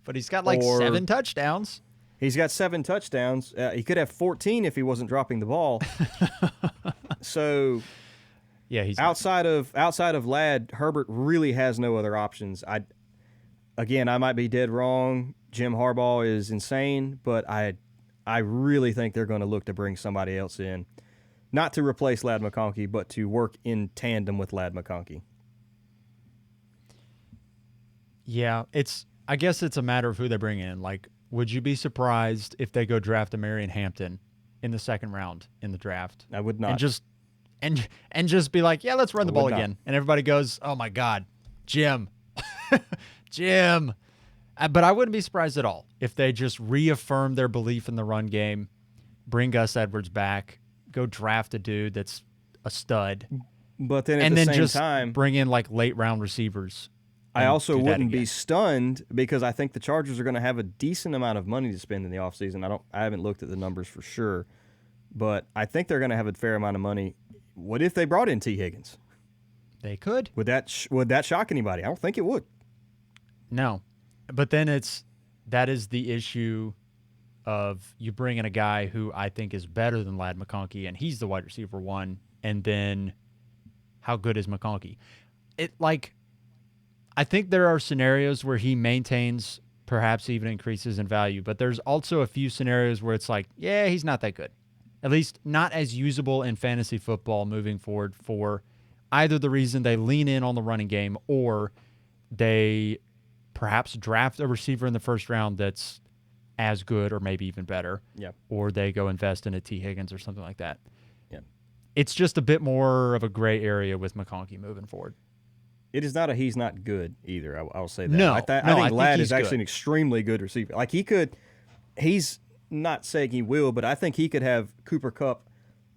But he's got like 7 touchdowns. He's got 7 touchdowns. He could have 14 if he wasn't dropping the ball. So, yeah, he's outside of Ladd, Herbert really has no other options. I might be dead wrong. Jim Harbaugh is insane, but I really think they're going to look to bring somebody else in, not to replace Ladd McConkey, but to work in tandem with Ladd McConkey. Yeah, I guess it's a matter of who they bring in. Like, would you be surprised if they go draft a Marion Hampton in the second round in the draft? I would not. And just be like, yeah, let's run the ball would not. again. And everybody goes, oh my God, Jim. Jim. But I wouldn't be surprised at all if they just reaffirm their belief in the run game, bring Gus Edwards back, go draft a dude that's a stud, But then at and the then same just time, bring in like late round receivers. I and also do that wouldn't be again. stunned, because I think the Chargers are going to have a decent amount of money to spend in the offseason. I haven't looked at the numbers for sure, but I think they're going to have a fair amount of money. What if they brought in T. Higgins? They could. Would that shock anybody? I don't think it would. No. But then that is the issue of you bring in a guy who I think is better than Ladd McConkey, and he's the wide receiver 1, and then how good is McConkey? I think there are scenarios where he maintains, perhaps even increases in value, but there's also a few scenarios where it's like, yeah, he's not that good. At least not as usable in fantasy football moving forward, for either the reason they lean in on the running game, or they perhaps draft a receiver in the first round that's as good or maybe even better. Yeah. Or they go invest in a T. Higgins or something like that. Yeah. It's just a bit more of a gray area with McConkey moving forward. It is not he's not good either. I'll say that. No, I I think think Ladd he's is actually good. an extremely good receiver. Like, he's not saying he will, but I think he could have Cooper Kupp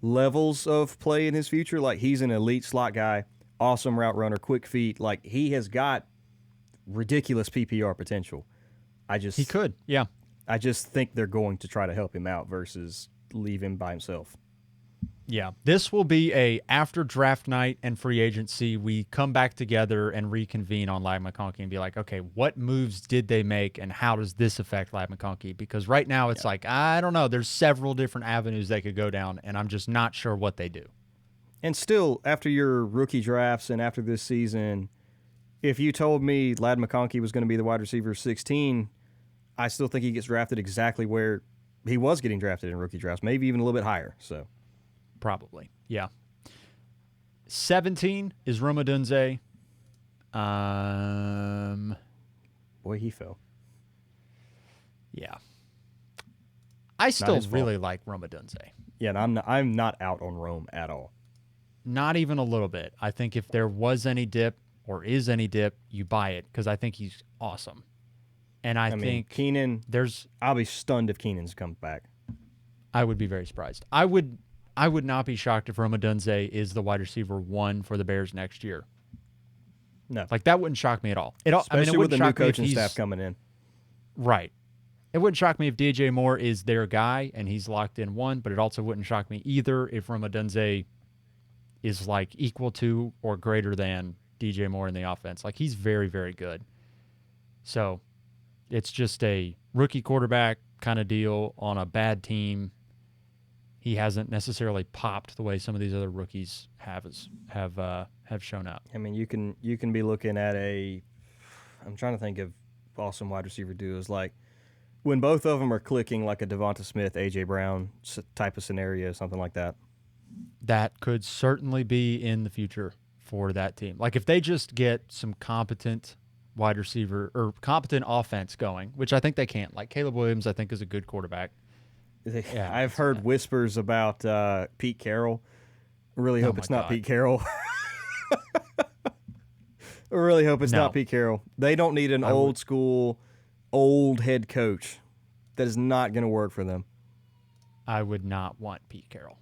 levels of play in his future. Like, he's an elite slot guy, awesome route runner, quick feet. Like, he has got ridiculous PPR potential. He could, yeah. I just think they're going to try to help him out versus leave him by himself. Yeah, this will be after draft night and free agency, we come back together and reconvene on Ladd McConkey and be like, okay, what moves did they make and how does this affect Ladd McConkey? Because right now it's like, I don't know. There's several different avenues they could go down, and I'm just not sure what they do. And still, after your rookie drafts and after this season, if you told me Ladd McConkey was going to be the wide receiver 16, I still think he gets drafted exactly where he was getting drafted in rookie drafts, maybe even a little bit higher. So, Probably, yeah. 17 is Rome Odunze. boy, he fell. Yeah. I still his fault. really like Rome Odunze. Yeah, and I'm not out on Rome at all. Not even a little bit. I think if there was any dip or is any dip, you buy it because I think he's awesome. And I mean, think Keenan. I'll be stunned if Keenan's comes back. I would be very surprised. I would not be shocked if Rome Odunze is the wide receiver 1 for the Bears next year. No, Like, that wouldn't shock me at all. especially it with wouldn't the new shock me if coaching he's- staff coming in. Right. It wouldn't shock me if DJ Moore is their guy and he's locked in 1, but it also wouldn't shock me either if Rome Odunze is like equal to or greater than DJ Moore in the offense. Like, he's very, very good. So it's just a rookie quarterback kind of deal on a bad team. He hasn't necessarily popped the way some of these other rookies have shown up. I mean, you can be looking at I'm trying to think of awesome wide receiver duos, like when both of them are clicking, like a Devonta Smith, A.J. Brown type of scenario, something like that. That could certainly be in the future for that team. Like, if they just get some competent wide receiver or competent offense going, which I think they can. Like, Caleb Williams, I think, is a good quarterback. Yeah, I've heard whispers about Pete Carroll. Really hope my it's not God. Pete Carroll. I really hope it's No. not Pete Carroll. They don't need an old school, old head coach. That is not going to work for them. I would not want Pete Carroll.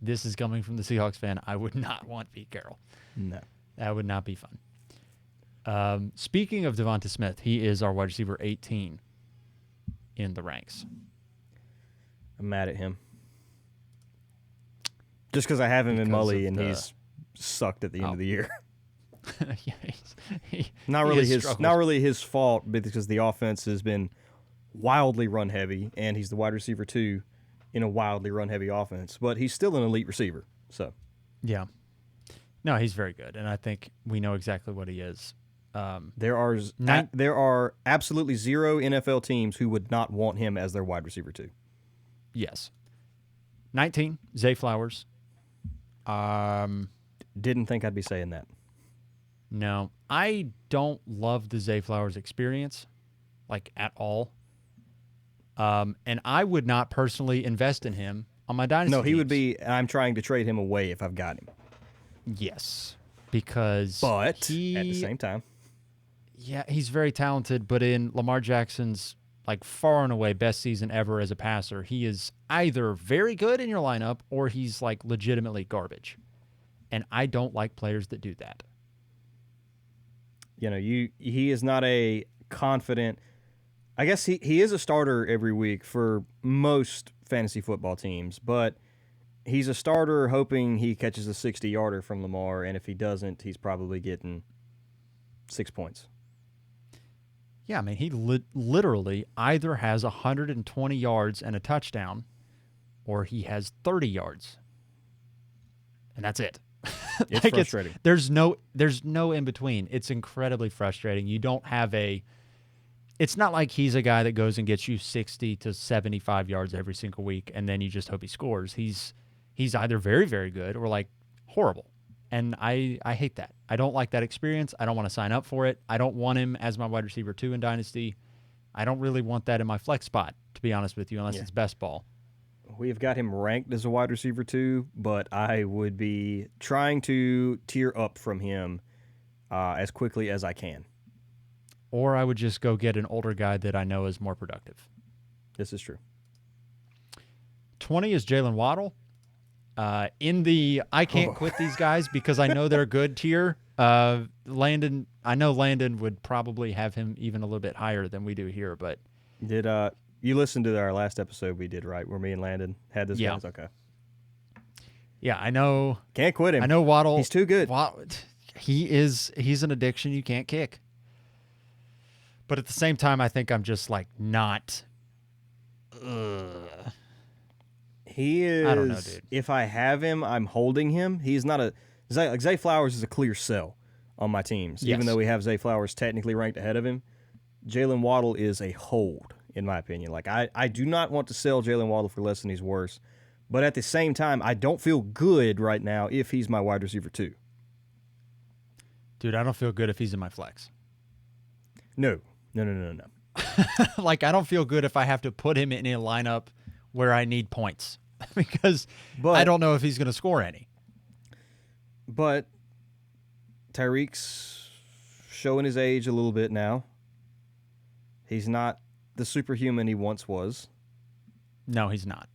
This is coming from the Seahawks fan. I would not want Pete Carroll. No. That would not be fun. Speaking of Devonta Smith, he is our wide receiver 18 in the ranks. I'm mad at him. Just because I have him in Mully and he's sucked at the end of the year. Yeah, not really his fault, because the offense has been wildly run heavy, and he's the wide receiver 2 in a wildly run heavy offense. But he's still an elite receiver. So yeah, no, he's very good, and I think we know exactly what he is. There are absolutely 0 NFL teams who would not want him as their wide receiver 2. Yes. 19, Zay Flowers. Didn't think I'd be saying that. No, I don't love the Zay Flowers experience, like, at all. And I would not personally invest in him on my Dynasty No, he would teams. be. I'm trying to trade him away if I've got him. Yes, because But at the same time, yeah, he's very talented, but in Lamar Jackson's, like, far and away best season ever as a passer, he is either very good in your lineup or he's, like, legitimately garbage. And I don't like players that do that. you know, he is not a confident. I guess he is a starter every week for most fantasy football teams, but he's a starter hoping he catches a 60-yarder from Lamar, and if he doesn't, he's probably getting 6 points. Yeah, I mean, he literally either has 120 yards and a touchdown, or he has 30 yards, and that's it. It's frustrating. There's no in between. It's incredibly frustrating. You don't have it's not like he's a guy that goes and gets you 60 to 75 yards every single week, and then you just hope he scores. He's either very, very good or, like, horrible. And I hate that. I don't like that experience. I don't want to sign up for it. I don't want him as my wide receiver 2 in Dynasty. I don't really want that in my flex spot, to be honest with you, unless it's best ball. We have got him ranked as a wide receiver 2, but I would be trying to tier up from him as quickly as I can. Or I would just go get an older guy that I know is more productive. This is true. 20 is Jalen Waddle. In the I can't quit these guys because I know they're good tier, Landon, I know Landon would probably have him even a little bit higher than we do here, but Did you listen to our last episode we did, right, where me and Landon had this guys? Okay. Yeah, I know. Can't quit him. I know Waddle. He's too good. He's an addiction you can't kick. But at the same time, I think I'm just, like, not. He is. I don't know, dude. If I have him, I'm holding him. He's not a. Zay Flowers is a clear sell on my teams, Yes. even though we have Zay Flowers technically ranked ahead of him. Jalen Waddle is a hold, in my opinion. Like, I do not want to sell Jalen Waddle for less than he's worth. But at the same time, I don't feel good right now if he's my wide receiver 2. Dude, I don't feel good if he's in my flex. No. Like, I don't feel good if I have to put him in a lineup where I need points because I don't know if he's going to score any. But Tyreek's showing his age a little bit now. He's not the superhuman he once was. No, he's not.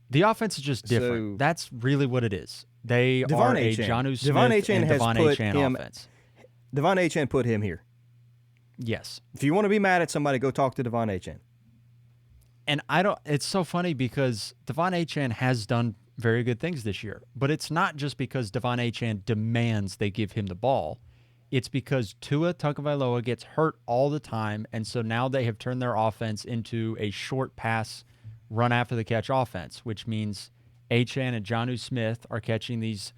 The offense is just different. That's really what it is. They are a Jonnu Smith and Devon Achane offense. Devon Achane put him here. Yes. If you want to be mad at somebody, go talk to Devon Achane. And it's so funny because Devon Achane has done very good things this year, but it's not just because Devon Achane demands they give him the ball. It's because Tua Tagovailoa gets hurt all the time, and so now they have turned their offense into a short pass, run after the catch offense, which means Achane and Jonnu Smith are catching these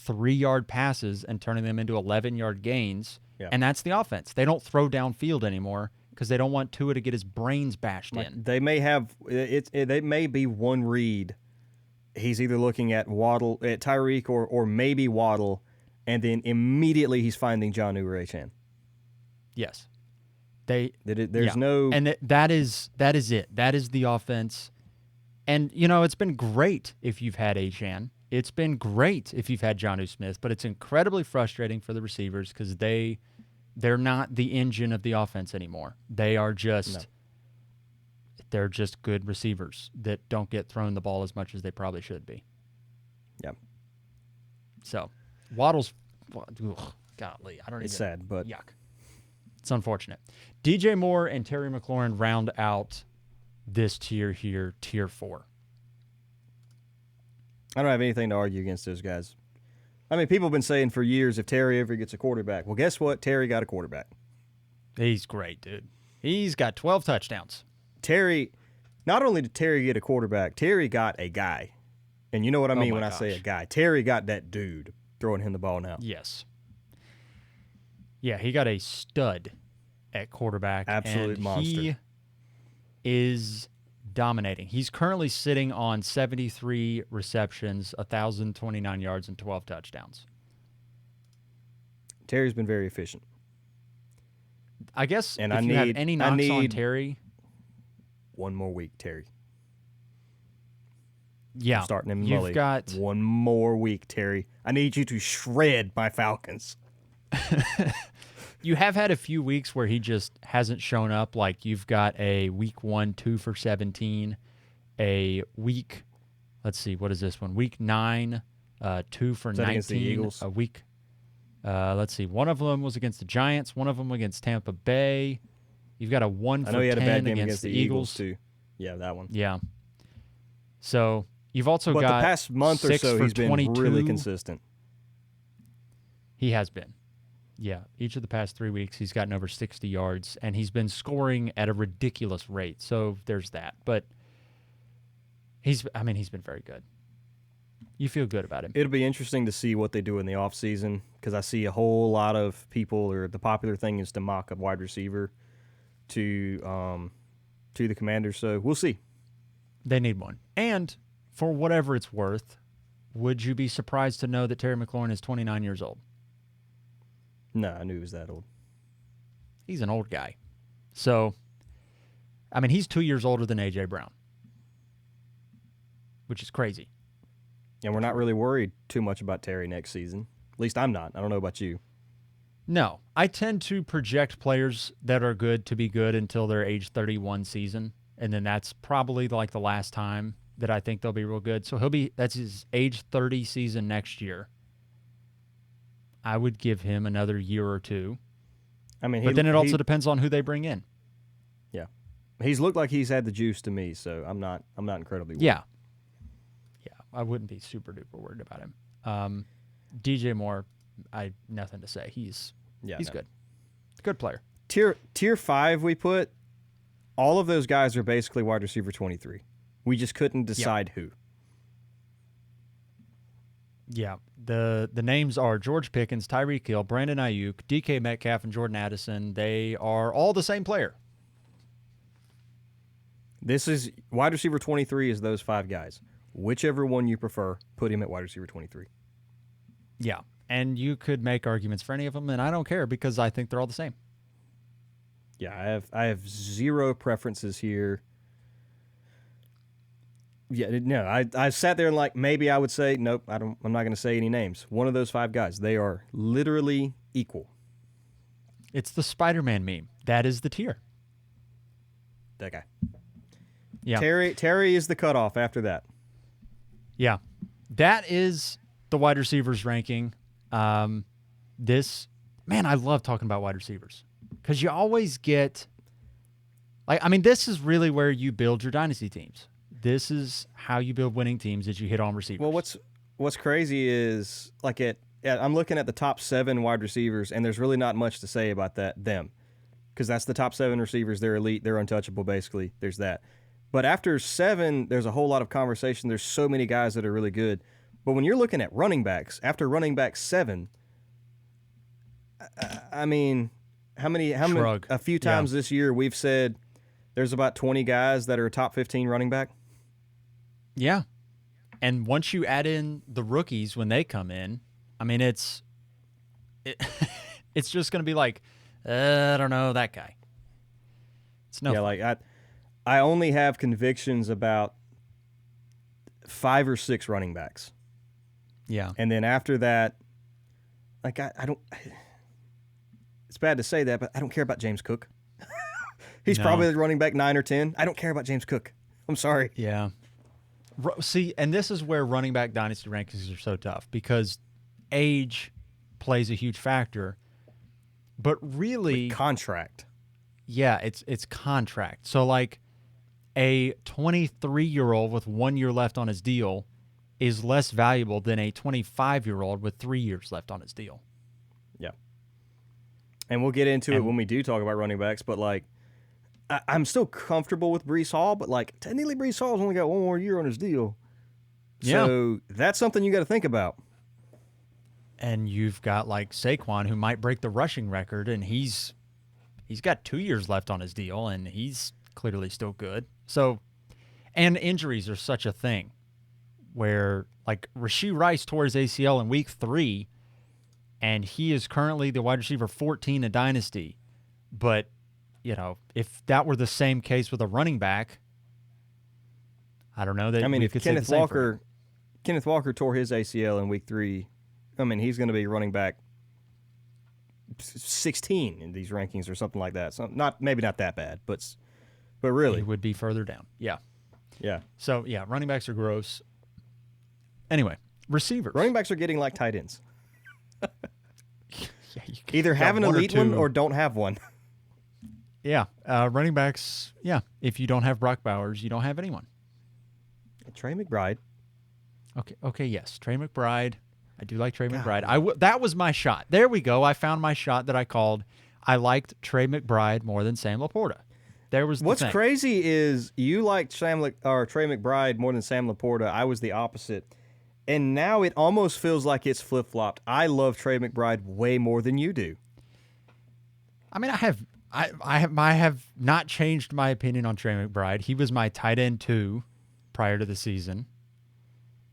3-yard passes and turning them into 11-yard gains, and that's the offense. They don't throw downfield anymore because they don't want Tua to get his brains bashed in. They may have they may be one read. He's either looking at Waddle, at Tyreek, or maybe Waddle, and then immediately he's finding Jonnu or Achane. Yes, no, and that is it. That is the offense. And it's been great if you've had Achane. It's been great if you've had Jonnu Smith, but it's incredibly frustrating for the receivers because they're not the engine of the offense anymore. They are just They're just good receivers that don't get thrown the ball as much as they probably should be. Yeah. So, Waddle's, golly, I don't It's even. sad, but Yuck. It's unfortunate. DJ Moore and Terry McLaurin round out this tier here, tier 4. I don't have anything to argue against those guys. I mean, people have been saying for years if Terry ever gets a quarterback. Well, guess what? Terry got a quarterback. He's great, dude. He's got 12 touchdowns. Terry, not only did Terry get a quarterback, Terry got a guy. And you know what I mean when I say a guy. Terry got that dude throwing him the ball now. Yes. Yeah, he got a stud at quarterback. Absolute and monster. He is dominating. He's currently sitting on 73 receptions, 1,029 yards, and 12 touchdowns. Terry's been very efficient. I guess And if you have any knocks on Terry, one more week, Terry. yeah, I'm starting him in you've Mully. got One more week, Terry. I need you to shred my Falcons. You have had a few weeks where he just hasn't shown up. Like you've got a week 1, 2 for 17, a week. Let's see, what is this one? Week 9, 2 for Is that 19. against the Eagles? A week. Let's see. One of them was against the Giants. One of them against Tampa Bay. You've got a 1 I for know he had a bad 10 game against the Eagles too. Yeah, that one. Yeah. So you've also But got the past month or 6 so, for he's been 22. really consistent. He has been. Yeah, each of the past 3 weeks, he's gotten over 60 yards, and he's been scoring at a ridiculous rate. So there's that. But he's been very good. You feel good about him. It'll be interesting to see what they do in the offseason because I see a whole lot of people, or the popular thing is to mock a wide receiver to the Commanders. So we'll see. They need one. And for whatever it's worth, would you be surprised to know that Terry McLaurin is 29 years old? No, I knew he was that old. He's an old guy. So, I mean, he's 2 years older than A.J. Brown, which is crazy. And we're not really worried too much about Terry next season. At least I'm not. I don't know about you. No, I tend to project players that are good to be good until their age 31 season, and then that's probably like the last time that I think they'll be real good. So that's his age 30 season next year. I would give him another year or two. I mean, But then it also depends on who they bring in. Yeah, he's looked like he's had the juice to me, so I'm not incredibly worried. Yeah, I wouldn't be super duper worried about him. DJ Moore, nothing to say. He's good, good player. Tier 5 we put. All of those guys are basically wide receiver 23. We just couldn't decide who. Yeah, the names are George Pickens, Tyreek Hill, Brandon Ayuk, DK Metcalf, and Jordan Addison. They are all the same player. This is wide receiver 23 is those 5 guys. Whichever one you prefer, put him at wide receiver 23. Yeah, and you could make arguments for any of them, and I don't care because I think they're all the same. Yeah, I have zero preferences here. Yeah, no, I sat there and like maybe I would say nope. I'm not going to say any names. One of those 5 guys, they are literally equal. It's the Spider-Man meme. That is the tier. That guy. Yeah. Terry is the cutoff after that. Yeah. That is the wide receivers ranking. I love talking about wide receivers because you always get this is really where you build your dynasty teams. This is how you build winning teams as you hit on receivers. Well, what's crazy is like I'm looking at the top 7 wide receivers, and there's really not much to say about them because that's the top 7 receivers. They're elite. They're untouchable, basically. There's that. But after 7, there's a whole lot of conversation. There's so many guys that are really good. But when you're looking at running backs, after running back 7, I mean, how many? A few times this year we've said there's about 20 guys that are a top 15 running back. Yeah. And once you add in the rookies when they come in, I mean, it's just going to be like, I don't know, that guy. It's no fun. Like I only have convictions about 5 or 6 running backs. Yeah. And then after that, like I don't. It's bad to say that, but I don't care about James Cook. He's No. probably running back 9 or 10. I don't care about James Cook. I'm sorry. Yeah. See, and this is where running back dynasty rankings are so tough because age plays a huge factor. But really, Contract. yeah, it's contract. So like a 23-year-old with 1 year left on his deal is less valuable than a 25-year-old with 3 years left on his deal. Yeah. And we'll get into it when we do talk about running backs, but like I'm still comfortable with Breece Hall, but like technically Breece Hall's only got 1 more year on his deal. So that's something you got to think about. And you've got like Saquon who might break the rushing record, and he's got 2 years left on his deal, and he's clearly still good. So, and injuries are such a thing where like Rashee Rice tore his ACL in week 3, and he is currently the wide receiver 14 in Dynasty. But, you know, if that were the same case with a running back, I don't know that I mean, we if could say the same for him. Kenneth Walker tore his ACL in week 3, I mean, he's going to be running back 16 in these rankings or something like that. So maybe not that bad, but really. He would be further down. Yeah. Yeah. So, yeah, running backs are gross. Anyway, receivers. Running backs are getting like tight ends. Yeah, Either have an elite one or don't have one. Yeah, running backs, yeah. If you don't have Brock Bowers, you don't have anyone. Trey McBride. Okay, yes. Trey McBride. I do like Trey McBride. That was my shot. There we go. I found my shot that I called. I liked Trey McBride more than Sam Laporta. There was the What's thing. crazy is you liked Trey McBride more than Sam Laporta. I was the opposite. And now it almost feels like it's flip-flopped. I love Trey McBride way more than you do. I mean, I have not changed my opinion on Trey McBride. He was my tight end 2 prior to the season,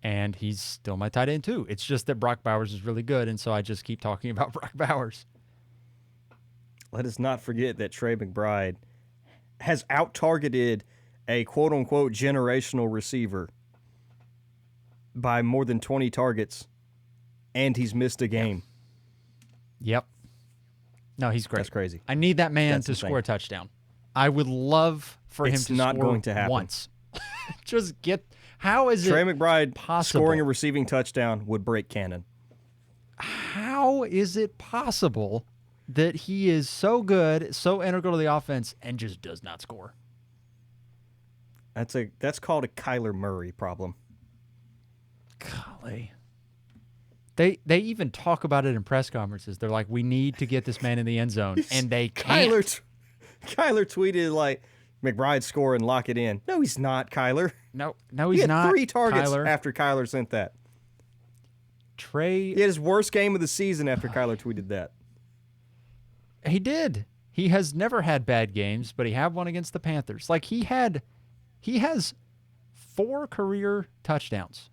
and he's still my tight end 2. It's just that Brock Bowers is really good, and so I just keep talking about Brock Bowers. Let us not forget that Trey McBride has out-targeted a quote-unquote generational receiver by more than 20 targets, and he's missed a game. Yep. No, he's great. That's crazy. I need that man That's to insane. score a touchdown. I would love for him It's to not score going to happen. once. Just get. How is Trey it McBride possible? scoring a receiving touchdown would break canon. How is it possible that he is so good, so integral to the offense, and just does not score? That's called a Kyler Murray problem. Golly. They even talk about it in press conferences. They're like, we need to get this man in the end zone, and they can't. Kyler tweeted like, McBride score and lock it in. No, he's not, Kyler. No, He he's had not. 3 targets Kyler. after Kyler sent that. Trey, He had his worst game of the season after Kyler tweeted that. he did. He has never had bad games, but he had one against the Panthers. Like he has 4 career touchdowns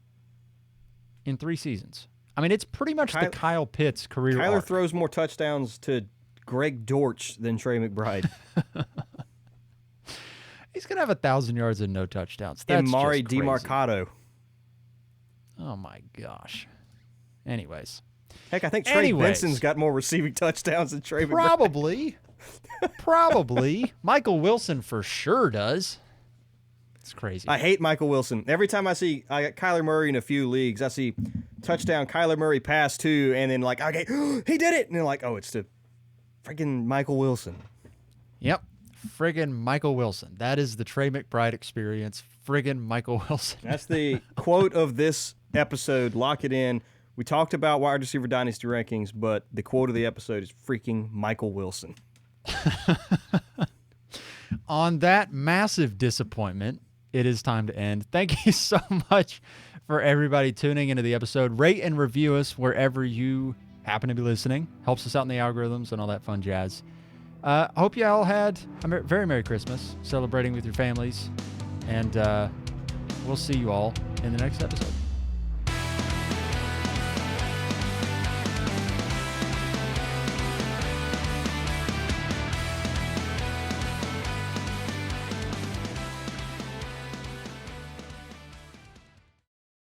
in 3 seasons. I mean, it's pretty much the Kyle Pitts career Kyler arc. throws more touchdowns to Greg Dortch than Trey McBride. He's going to have 1,000 yards and no touchdowns. That's Amari just crazy. DiMarcado. Oh, my gosh. Anyways. Heck, I think Trey Benson's got more receiving touchdowns than Trey McBride. Probably. Probably. Michael Wilson for sure does. It's crazy. I hate Michael Wilson. Every time I got Kyler Murray in a few leagues, I see touchdown Kyler Murray pass 2, and then like, okay, he did it. And they're like, oh, it's to freaking Michael Wilson. Yep. Friggin' Michael Wilson. That is the Trey McBride experience. Friggin' Michael Wilson. That's the quote of this episode. Lock it in. We talked about wide receiver dynasty rankings, but the quote of the episode is freaking Michael Wilson. On that massive disappointment, it is time to end. Thank you so much for everybody tuning into the episode. Rate and review us wherever you happen to be listening. Helps us out in the algorithms and all that fun jazz. Hope you all had a very Merry Christmas, celebrating with your families, and we'll see you all in the next episode.